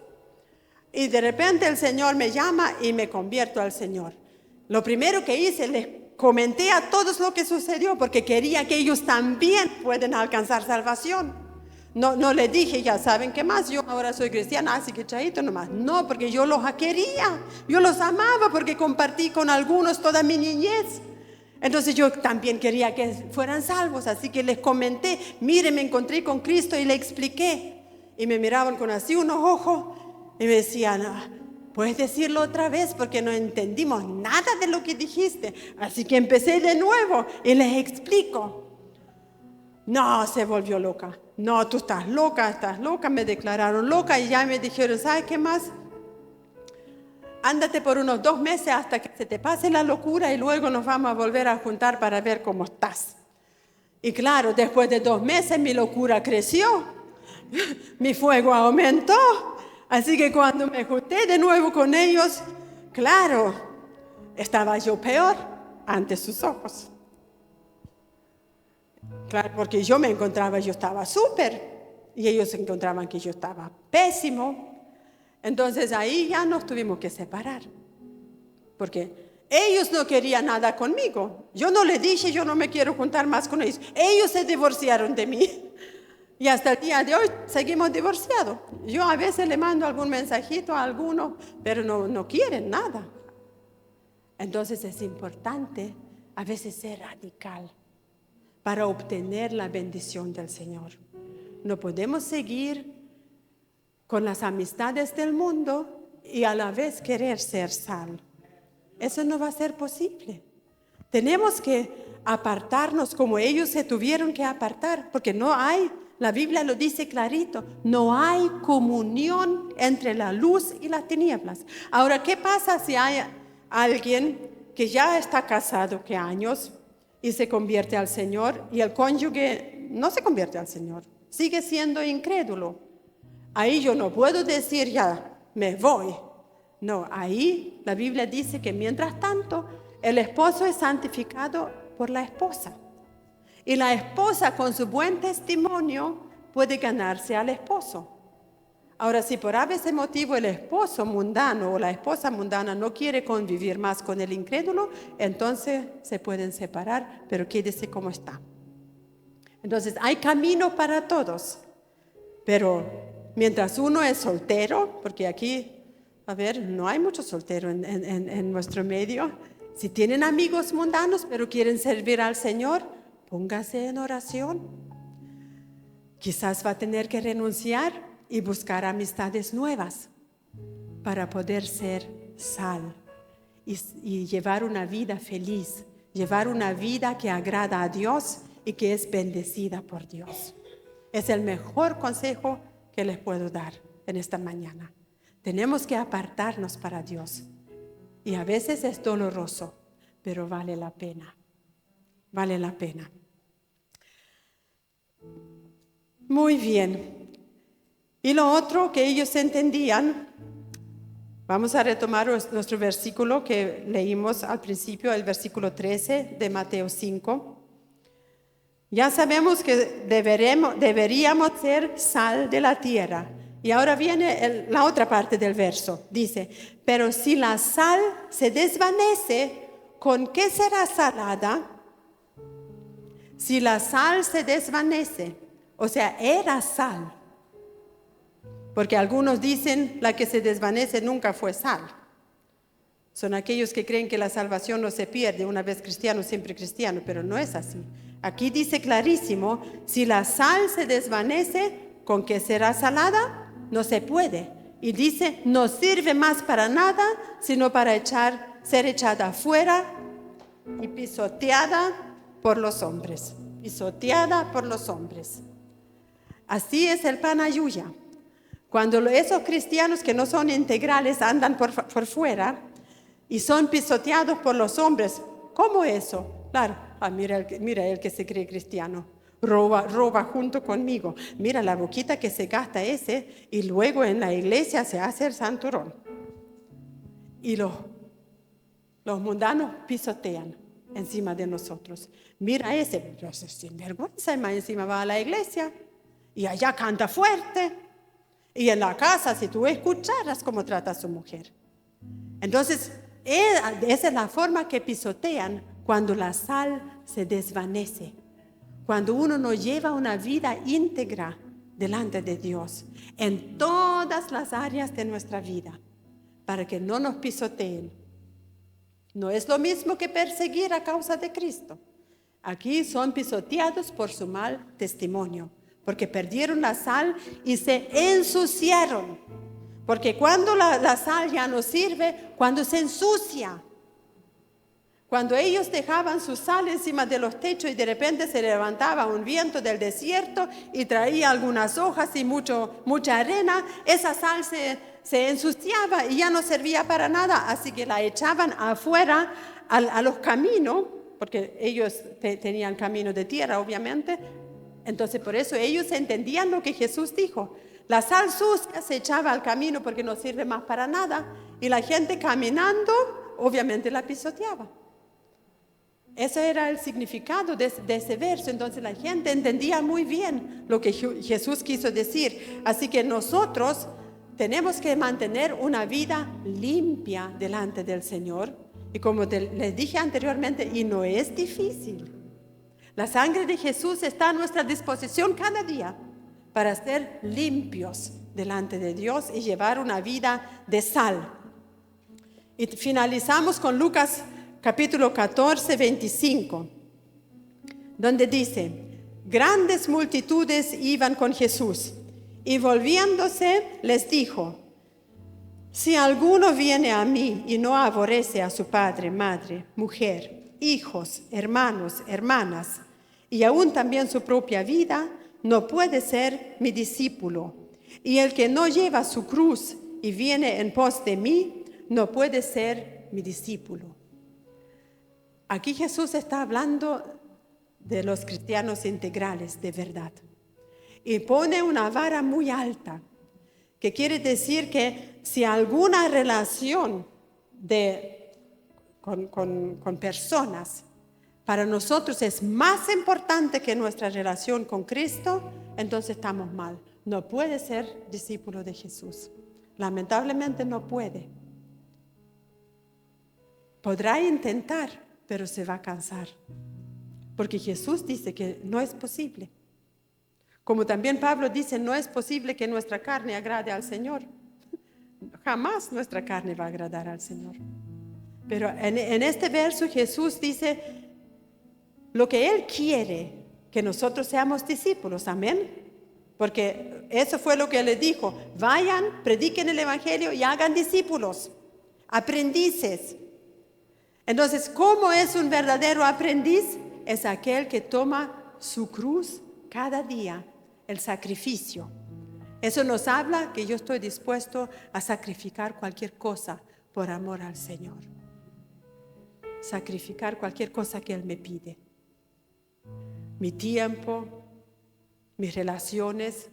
Y de repente el Señor me llama y me convierto al Señor. Lo primero que hice, les comenté a todos lo que sucedió, porque quería que ellos también puedan alcanzar salvación. No les dije: ya saben qué más, yo ahora soy cristiana, así que chaito nomás. No, porque yo los quería, yo los amaba, porque compartí con algunos toda mi niñez. Entonces yo también quería que fueran salvos, así que les comenté: mire, me encontré con Cristo, y le expliqué. Y me miraban con así unos ojos y me decían: ¿puedes decirlo otra vez? Porque no entendimos nada de lo que dijiste. Así que empecé de nuevo y les explico. No, se volvió loca. No, tú estás loca. Me declararon loca y ya me dijeron: ¿sabes qué más? Ándate por unos 2 meses hasta que se te pase la locura y luego nos vamos a volver a juntar para ver cómo estás. Y claro, después de 2 meses mi locura creció, mi fuego aumentó. Así que cuando me junté de nuevo con ellos, claro, estaba yo peor ante sus ojos. Claro, porque yo estaba súper, y ellos se encontraban que yo estaba pésimo. Entonces ahí ya nos tuvimos que separar, porque ellos no querían nada conmigo. Yo no les dije, yo no me quiero juntar más con ellos. Ellos se divorciaron de mí. Y hasta el día de hoy seguimos divorciados. Yo a veces le mando algún mensajito a alguno, pero no quieren nada. Entonces es importante a veces ser radical para obtener la bendición del Señor. No podemos seguir con las amistades del mundo y a la vez querer ser sal. Eso no va a ser posible. Tenemos que apartarnos como ellos se tuvieron que apartar, porque no hay, la Biblia lo dice clarito, no hay comunión entre la luz y las tinieblas. Ahora, ¿qué pasa si hay alguien que ya está casado, que años, y se convierte al Señor, y el cónyuge no se convierte al Señor, sigue siendo incrédulo? Ahí yo no puedo decir ya, me voy. No, ahí la Biblia dice que mientras tanto el esposo es santificado por la esposa. Y la esposa con su buen testimonio puede ganarse al esposo. Ahora, si por ese motivo el esposo mundano o la esposa mundana no quiere convivir más con el incrédulo, entonces se pueden separar, pero quédese como está. Entonces, hay camino para todos, pero mientras uno es soltero, porque aquí, a ver, no hay muchos solteros en nuestro medio. Si tienen amigos mundanos, pero quieren servir al Señor, póngase en oración. Quizás va a tener que renunciar y buscar amistades nuevas para poder ser sal y llevar una vida feliz, llevar una vida que agrada a Dios y que es bendecida por Dios. Es el mejor consejo que les puedo dar en esta mañana. Tenemos que apartarnos para Dios. Y a veces es doloroso, pero vale la pena. Vale la pena. Muy bien. Y lo otro que ellos entendían, vamos a retomar nuestro versículo que leímos al principio, el versículo 13 de Mateo 5. Ya sabemos que deberíamos ser sal de la tierra. Y ahora viene la otra parte del verso. Dice, pero si la sal se desvanece, ¿con qué será salada? Si la sal se desvanece, o sea, era sal. Porque algunos dicen, la que se desvanece nunca fue sal. Son aquellos que creen que la salvación no se pierde, una vez cristiano, siempre cristiano, pero no es así. Aquí dice clarísimo, si la sal se desvanece, ¿con qué será salada? No se puede. Y dice, no sirve más para nada, sino para ser echada afuera y pisoteada por los hombres. Pisoteada por los hombres. Así es el pan ayuya. Cuando esos cristianos que no son integrales andan por fuera y son pisoteados por los hombres, ¿cómo eso? Claro, mira el que se cree cristiano. Roba junto conmigo. Mira la boquita que se gasta ese y luego en la iglesia se hace el santurrón. Y los mundanos pisotean encima de nosotros. Mira ese, sin vergüenza, encima va a la iglesia y allá canta fuerte. Y en la casa, si tú escucharas cómo trata a su mujer. Entonces, esa es la forma que pisotean cuando la sal se desvanece. Cuando uno no lleva una vida íntegra delante de Dios en todas las áreas de nuestra vida, para que no nos pisoteen. No es lo mismo que perseguir a causa de Cristo. Aquí son pisoteados por su mal testimonio, porque perdieron la sal y se ensuciaron. Porque cuando la sal ya no sirve, cuando se ensucia. Cuando ellos dejaban su sal encima de los techos y de repente se levantaba un viento del desierto y traía algunas hojas y mucha arena, esa sal se ensuciaba y ya no servía para nada. Así que la echaban afuera a los caminos, porque ellos tenían camino de tierra, obviamente. Entonces, por eso ellos entendían lo que Jesús dijo. La sal sucia se echaba al camino porque no sirve más para nada. Y la gente caminando, obviamente la pisoteaba. Ese era el significado de ese verso. Entonces la gente entendía muy bien lo que Jesús quiso decir. Así que nosotros tenemos que mantener una vida limpia delante del Señor. Y como les dije anteriormente, y no es difícil. La sangre de Jesús está a nuestra disposición cada día para ser limpios delante de Dios y llevar una vida de sal. Y finalizamos con Lucas capítulo 14, 25, donde dice: grandes multitudes iban con Jesús, y volviéndose les dijo: si alguno viene a mí y no aborrece a su padre, madre, mujer, hijos, hermanos, hermanas, y aún también su propia vida, no puede ser mi discípulo. Y el que no lleva su cruz y viene en pos de mí, no puede ser mi discípulo. Aquí Jesús está hablando de los cristianos integrales de verdad. Y pone una vara muy alta, que quiere decir que si alguna relación con personas para nosotros es más importante que nuestra relación con Cristo, entonces estamos mal. No puede ser discípulo de Jesús. Lamentablemente no puede. Podrá intentar, pero se va a cansar. Porque Jesús dice que no es posible. Como también Pablo dice, no es posible que nuestra carne agrade al Señor. Jamás nuestra carne va a agradar al Señor. Pero en este verso Jesús dice lo que Él quiere, que nosotros seamos discípulos. Amén. Porque eso fue lo que Él le dijo. Vayan, prediquen el Evangelio y hagan discípulos, aprendices. Entonces, ¿cómo es un verdadero aprendiz? Es aquel que toma su cruz cada día, el sacrificio. Eso nos habla que yo estoy dispuesto a sacrificar cualquier cosa por amor al Señor. Sacrificar cualquier cosa que Él me pide. Mi tiempo, mis relaciones,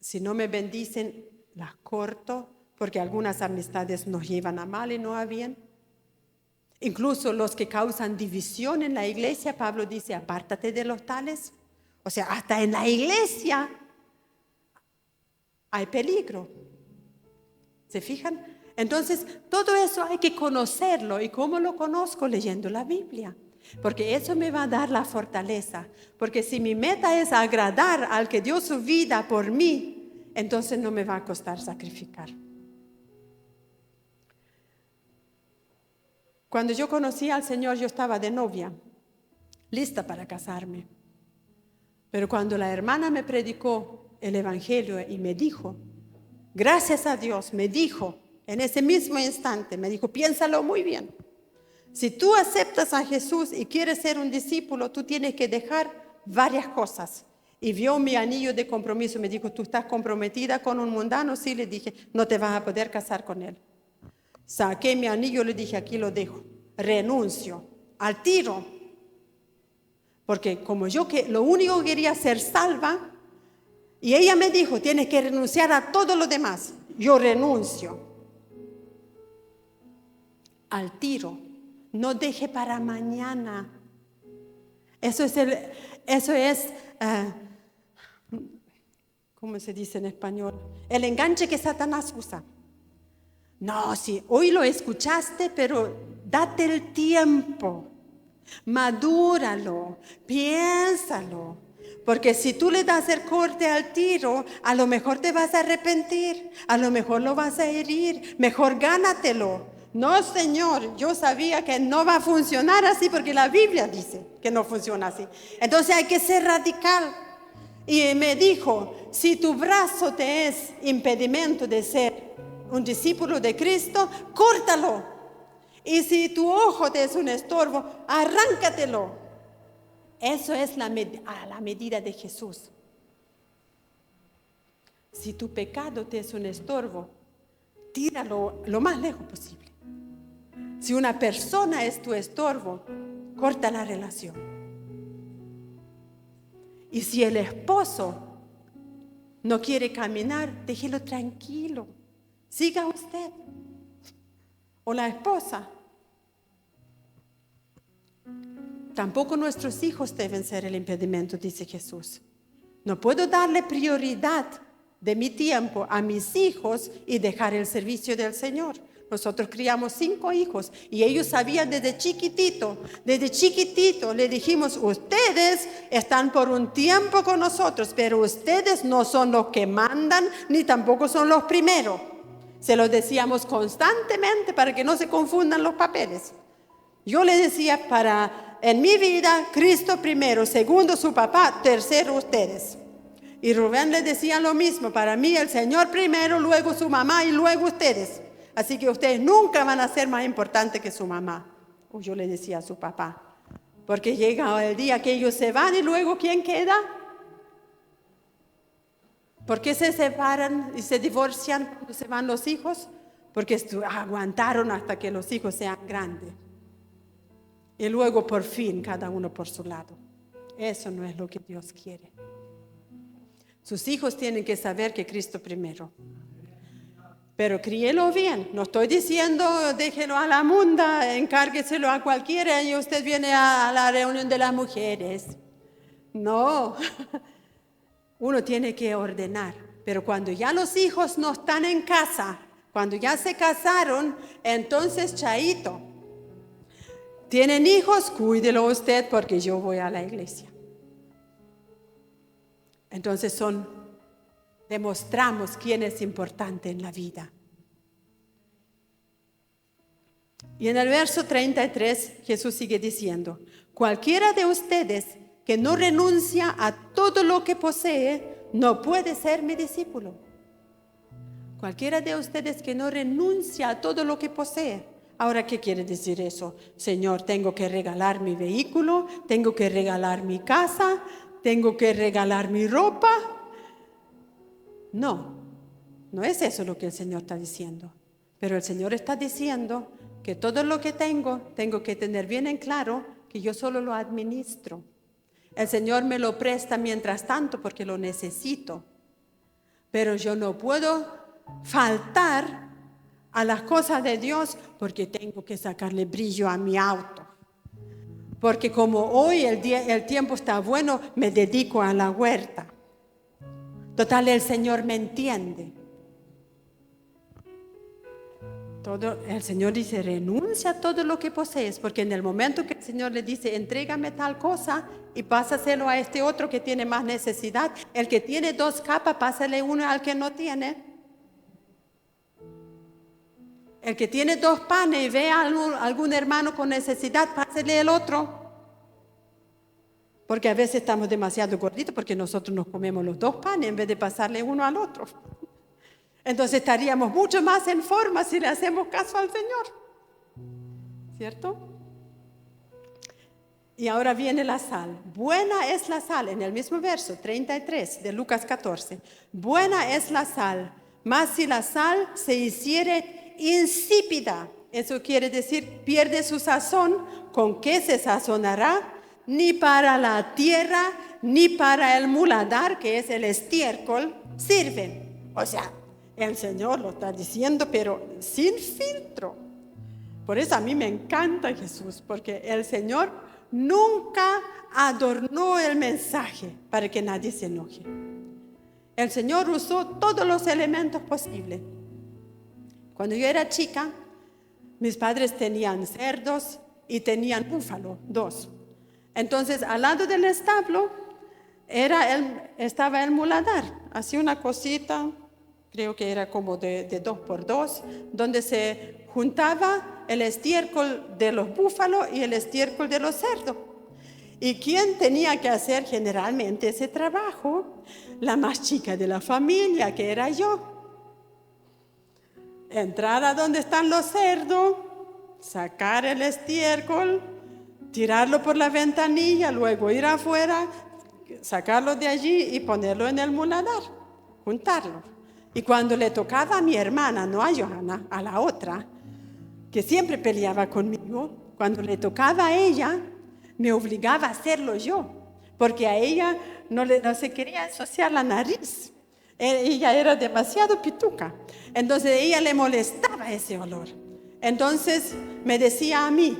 si no me bendicen, las corto, porque algunas amistades nos llevan a mal y no a bien. Incluso los que causan división en la iglesia, Pablo dice, apártate de los tales. O sea, hasta en la iglesia hay peligro. ¿Se fijan? Entonces, todo eso hay que conocerlo. ¿Y cómo lo conozco? Leyendo la Biblia. Porque eso me va a dar la fortaleza. Porque si mi meta es agradar al que dio su vida por mí, entonces no me va a costar sacrificar. Cuando yo conocí al Señor, yo estaba de novia, lista para casarme. Pero cuando la hermana me predicó el Evangelio y me dijo, gracias a Dios, me dijo, en ese mismo instante, me dijo, piénsalo muy bien. Si tú aceptas a Jesús y quieres ser un discípulo, tú tienes que dejar varias cosas. Y vio mi anillo de compromiso, me dijo, ¿tú estás comprometida con un mundano? Sí, le dije, no te vas a poder casar con él. Saqué mi anillo, le dije, aquí lo dejo, renuncio al tiro, porque como yo que lo único que quería ser salva, y ella me dijo, tienes que renunciar a todo lo demás, yo renuncio al tiro, no deje para mañana. Eso es ¿cómo se dice en español? El enganche que Satanás usa. No, sí, hoy lo escuchaste, pero date el tiempo, madúralo, piénsalo, porque si tú le das el corte al tiro, a lo mejor te vas a arrepentir, a lo mejor lo vas a herir, mejor gánatelo. No, Señor, yo sabía que no va a funcionar así porque la Biblia dice que no funciona así. Entonces hay que ser radical. Y me dijo, si tu brazo te es impedimento de ser un discípulo de Cristo, córtalo. Y si tu ojo te es un estorbo, arráncatelo. Eso es a la medida de Jesús. Si tu pecado te es un estorbo, tíralo lo más lejos posible. Si una persona es tu estorbo, corta la relación. Y si el esposo no quiere caminar, déjelo tranquilo. Siga usted. O la esposa. tampoco nuestros hijos deben ser el impedimento, dice Jesús. No puedo darle prioridad de mi tiempo a mis hijos y dejar el servicio del Señor. Nosotros criamos 5 hijos y ellos sabían desde chiquitito le dijimos, ustedes están por un tiempo con nosotros, pero ustedes no son los que mandan ni tampoco son los primeros. Se lo decíamos constantemente para que no se confundan los papeles. Yo le decía, en mi vida, Cristo primero, segundo su papá, tercero ustedes. Y Rubén le decía lo mismo, para mí el Señor primero, luego su mamá y luego ustedes. Así que ustedes nunca van a ser más importantes que su mamá. O yo le decía a su papá, porque llega el día que ellos se van y luego ¿quién queda? ¿Por qué se separan y se divorcian cuando se van los hijos? Porque aguantaron hasta que los hijos sean grandes. Y luego por fin cada uno por su lado. Eso no es lo que Dios quiere. Sus hijos tienen que saber que Cristo primero. Pero críelo bien. No estoy diciendo déjelo a la munda, encárgueselo a cualquiera y usted viene a la reunión de las mujeres. No. Uno tiene que ordenar. Pero cuando ya los hijos no están en casa, cuando ya se casaron, entonces chaito. ¿Tienen hijos? Cuídelo usted porque yo voy a la iglesia. Entonces demostramos quién es importante en la vida. Y en el verso 33 Jesús sigue diciendo, cualquiera de ustedes que no renuncia a todo lo que posee, no puede ser mi discípulo. Cualquiera de ustedes que no renuncia a todo lo que posee. Ahora, ¿qué quiere decir eso? Señor, tengo que regalar mi vehículo, tengo que regalar mi casa, tengo que regalar mi ropa. No es eso lo que el Señor está diciendo. Pero el Señor está diciendo que todo lo que tengo que tener bien en claro que yo solo lo administro. El Señor me lo presta mientras tanto porque lo necesito. Pero yo no puedo faltar a las cosas de Dios porque tengo que sacarle brillo a mi auto. Porque como hoy el tiempo está bueno, me dedico a la huerta. Total, el Señor me entiende. El Señor dice, renuncia a todo lo que posees, porque en el momento que el Señor le dice, entrégame tal cosa y pásaselo a este otro que tiene más necesidad, el que tiene 2 capas, pásale uno al que no tiene. El que tiene 2 panes y ve a algún hermano con necesidad, pásele el otro. Porque a veces estamos demasiado gorditos porque nosotros nos comemos los 2 panes en vez de pasarle uno al otro. Entonces estaríamos mucho más en forma si le hacemos caso al Señor. ¿Cierto? Y ahora viene la sal. Buena es la sal, en el mismo verso 33 de Lucas 14. Buena es la sal, mas si la sal se hiciere insípida, eso quiere decir pierde su sazón, ¿con qué se sazonará? Ni para la tierra, ni para el muladar, que es el estiércol, sirven. O sea, el Señor lo está diciendo, pero sin filtro. Por eso a mí me encanta Jesús, porque el Señor nunca adornó el mensaje para que nadie se enoje. El Señor usó todos los elementos posibles. Cuando yo era chica, mis padres tenían cerdos y tenían búfalo, 2. Entonces, al lado del establo estaba el muladar, así una cosita, creo que era como de 2 por 2, donde se juntaba el estiércol de los búfalos y el estiércol de los cerdos. ¿Y quién tenía que hacer generalmente ese trabajo? La más chica de la familia, que era yo. Entrar a donde están los cerdos, sacar el estiércol, tirarlo por la ventanilla, luego ir afuera, sacarlo de allí y ponerlo en el muladar, juntarlo. Y cuando le tocaba a mi hermana, no a Johanna, a la otra, que siempre peleaba conmigo, cuando le tocaba a ella, me obligaba a hacerlo yo, porque a ella no se quería ensuciar la nariz. Ella era demasiado pituca, entonces a ella le molestaba ese olor. Entonces me decía a mí,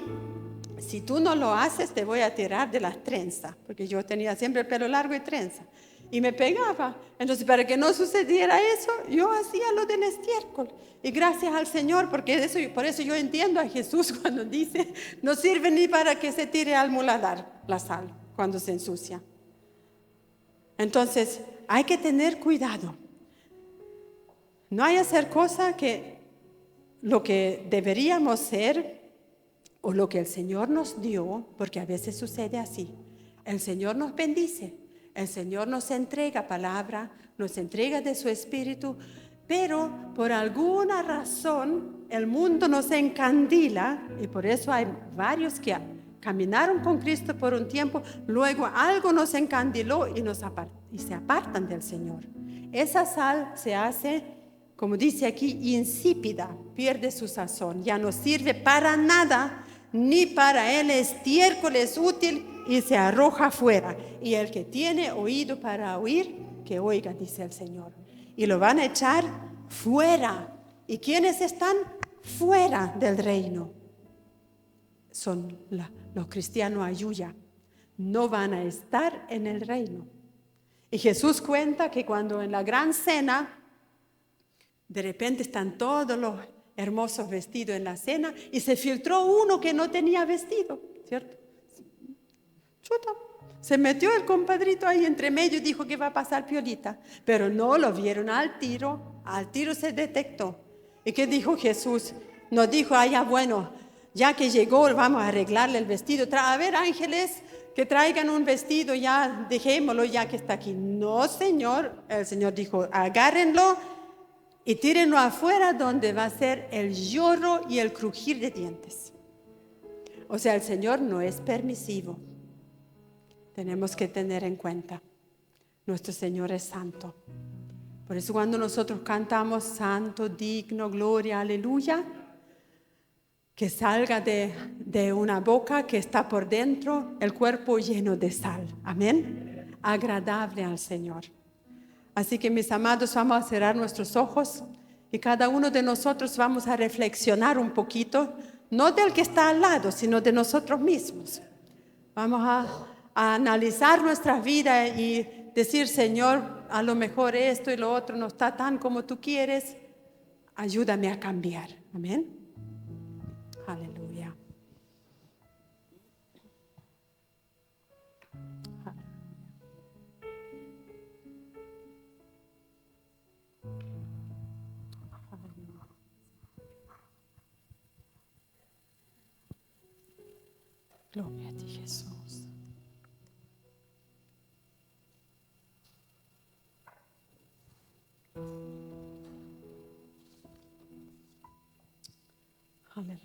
si tú no lo haces, te voy a tirar de las trenzas, porque yo tenía siempre el pelo largo y trenza, y me pegaba. Entonces, para que no sucediera eso, yo hacía lo del estiércol. Y gracias al Señor, porque por eso yo entiendo a Jesús cuando dice, no sirve ni para que se tire al muladar la sal cuando se ensucia. Entonces, hay que tener cuidado. No hay que hacer cosas que lo que deberíamos ser o lo que el Señor nos dio, porque a veces sucede así. El Señor nos bendice, el Señor nos entrega palabra, nos entrega de su Espíritu, pero por alguna razón el mundo nos encandila, y por eso hay varios que caminaron con Cristo por un tiempo, luego algo nos encandiló y se apartan del Señor. Esa sal se hace, como dice aquí, insípida, pierde su sazón, ya no sirve para nada, ni para el estiércol es útil y se arroja fuera. Y el que tiene oído para oír, que oiga, dice el Señor. Y lo van a echar fuera. ¿Y quiénes están fuera del reino? Son los cristianos ayuya. No van a estar en el reino. Y Jesús cuenta que cuando en la gran cena, de repente están todos los hermosos vestidos en la cena y se filtró uno que no tenía vestido, ¿cierto? Chuta. Se metió el compadrito ahí entre medio y dijo que va a pasar piolita, pero no lo vieron al tiro se detectó. ¿Y qué dijo Jesús? No dijo, bueno, ya que llegó vamos a arreglarle el vestido. A ver, ángeles, que traigan un vestido, ya dejémoslo ya que está aquí. No, Señor, el Señor dijo, agárrenlo y tírenlo afuera donde va a ser el lloro y el crujir de dientes. O sea, el Señor no es permisivo. Tenemos que tener en cuenta, nuestro Señor es santo. Por eso cuando nosotros cantamos santo, digno, gloria, aleluya, que salga de una boca que está por dentro, el cuerpo lleno de sal. Amén. Agradable al Señor. Así que mis amados, vamos a cerrar nuestros ojos y cada uno de nosotros vamos a reflexionar un poquito, no del que está al lado, sino de nosotros mismos. Vamos a analizar nuestra vida y decir, Señor, a lo mejor esto y lo otro no está tan como tú quieres, ayúdame a cambiar. Amén. Aleluya. Gloria a ti, Jesús. Aleluya.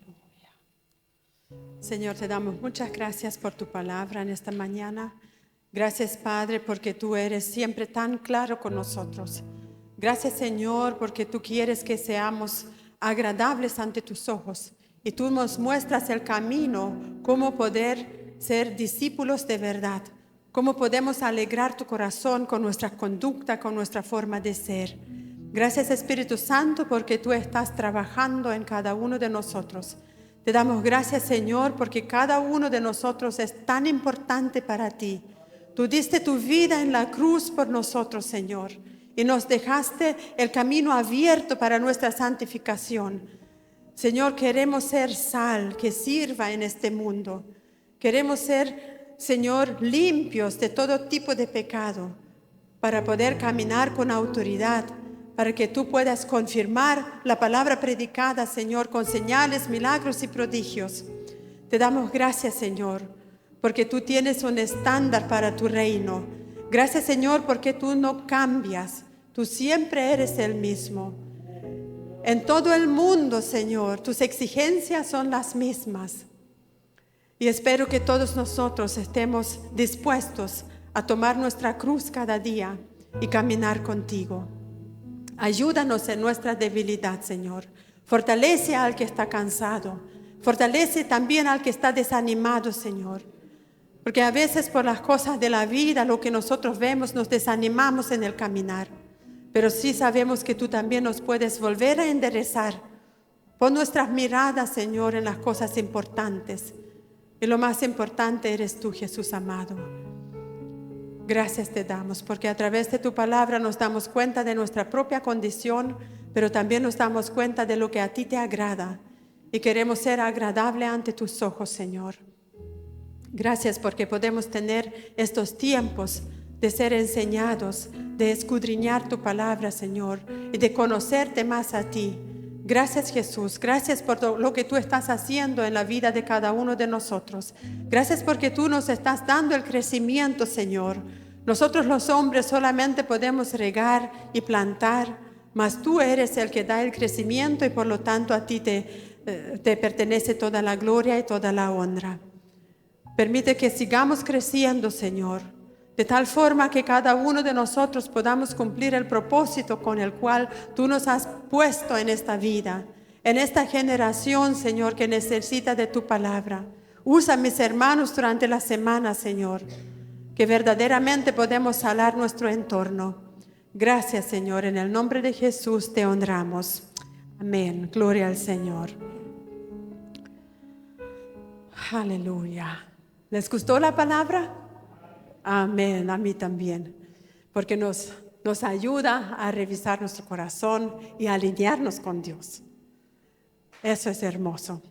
Señor, te damos muchas gracias por tu palabra en esta mañana. Gracias, Padre, porque tú eres siempre tan claro con nosotros. Gracias, Señor, porque tú quieres que seamos agradables ante tus ojos. Y tú nos muestras el camino, cómo poder ser discípulos de verdad, cómo podemos alegrar tu corazón con nuestra conducta, con nuestra forma de ser. Gracias, Espíritu Santo, porque tú estás trabajando en cada uno de nosotros. Te damos gracias, Señor, porque cada uno de nosotros es tan importante para ti. Tú diste tu vida en la cruz por nosotros, Señor, y nos dejaste el camino abierto para nuestra santificación. Señor, queremos ser sal que sirva en este mundo. Queremos ser, Señor, limpios de todo tipo de pecado para poder caminar con autoridad, para que tú puedas confirmar la palabra predicada, Señor, con señales, milagros y prodigios. Te damos gracias, Señor, porque tú tienes un estándar para tu reino. Gracias, Señor, porque tú no cambias. Tú siempre eres el mismo. En todo el mundo, Señor, tus exigencias son las mismas. Y espero que todos nosotros estemos dispuestos a tomar nuestra cruz cada día y caminar contigo. Ayúdanos en nuestra debilidad, Señor. Fortalece al que está cansado. Fortalece también al que está desanimado, Señor. Porque a veces por las cosas de la vida, lo que nosotros vemos, nos desanimamos en el caminar. Pero sí sabemos que tú también nos puedes volver a enderezar. Pon nuestras miradas, Señor, en las cosas importantes. Y lo más importante eres tú, Jesús amado. Gracias te damos, porque a través de tu palabra nos damos cuenta de nuestra propia condición, pero también nos damos cuenta de lo que a ti te agrada. Y queremos ser agradable ante tus ojos, Señor. Gracias porque podemos tener estos tiempos de ser enseñados, de escudriñar tu palabra, Señor, y de conocerte más a ti. Gracias, Jesús. Gracias por lo que tú estás haciendo en la vida de cada uno de nosotros. Gracias porque tú nos estás dando el crecimiento, Señor. Nosotros los hombres solamente podemos regar y plantar, mas tú eres el que da el crecimiento y por lo tanto a ti te pertenece toda la gloria y toda la honra. Permite que sigamos creciendo, Señor, de tal forma que cada uno de nosotros podamos cumplir el propósito con el cual tú nos has puesto en esta vida, en esta generación, Señor, que necesita de tu palabra. Usa a mis hermanos durante la semana, Señor, que verdaderamente podemos sanar nuestro entorno. Gracias, Señor, en el nombre de Jesús te honramos. Amén. Gloria al Señor. Aleluya. ¿Les gustó la palabra? Amén, a mí también, porque nos ayuda a revisar nuestro corazón y a alinearnos con Dios. Eso es hermoso.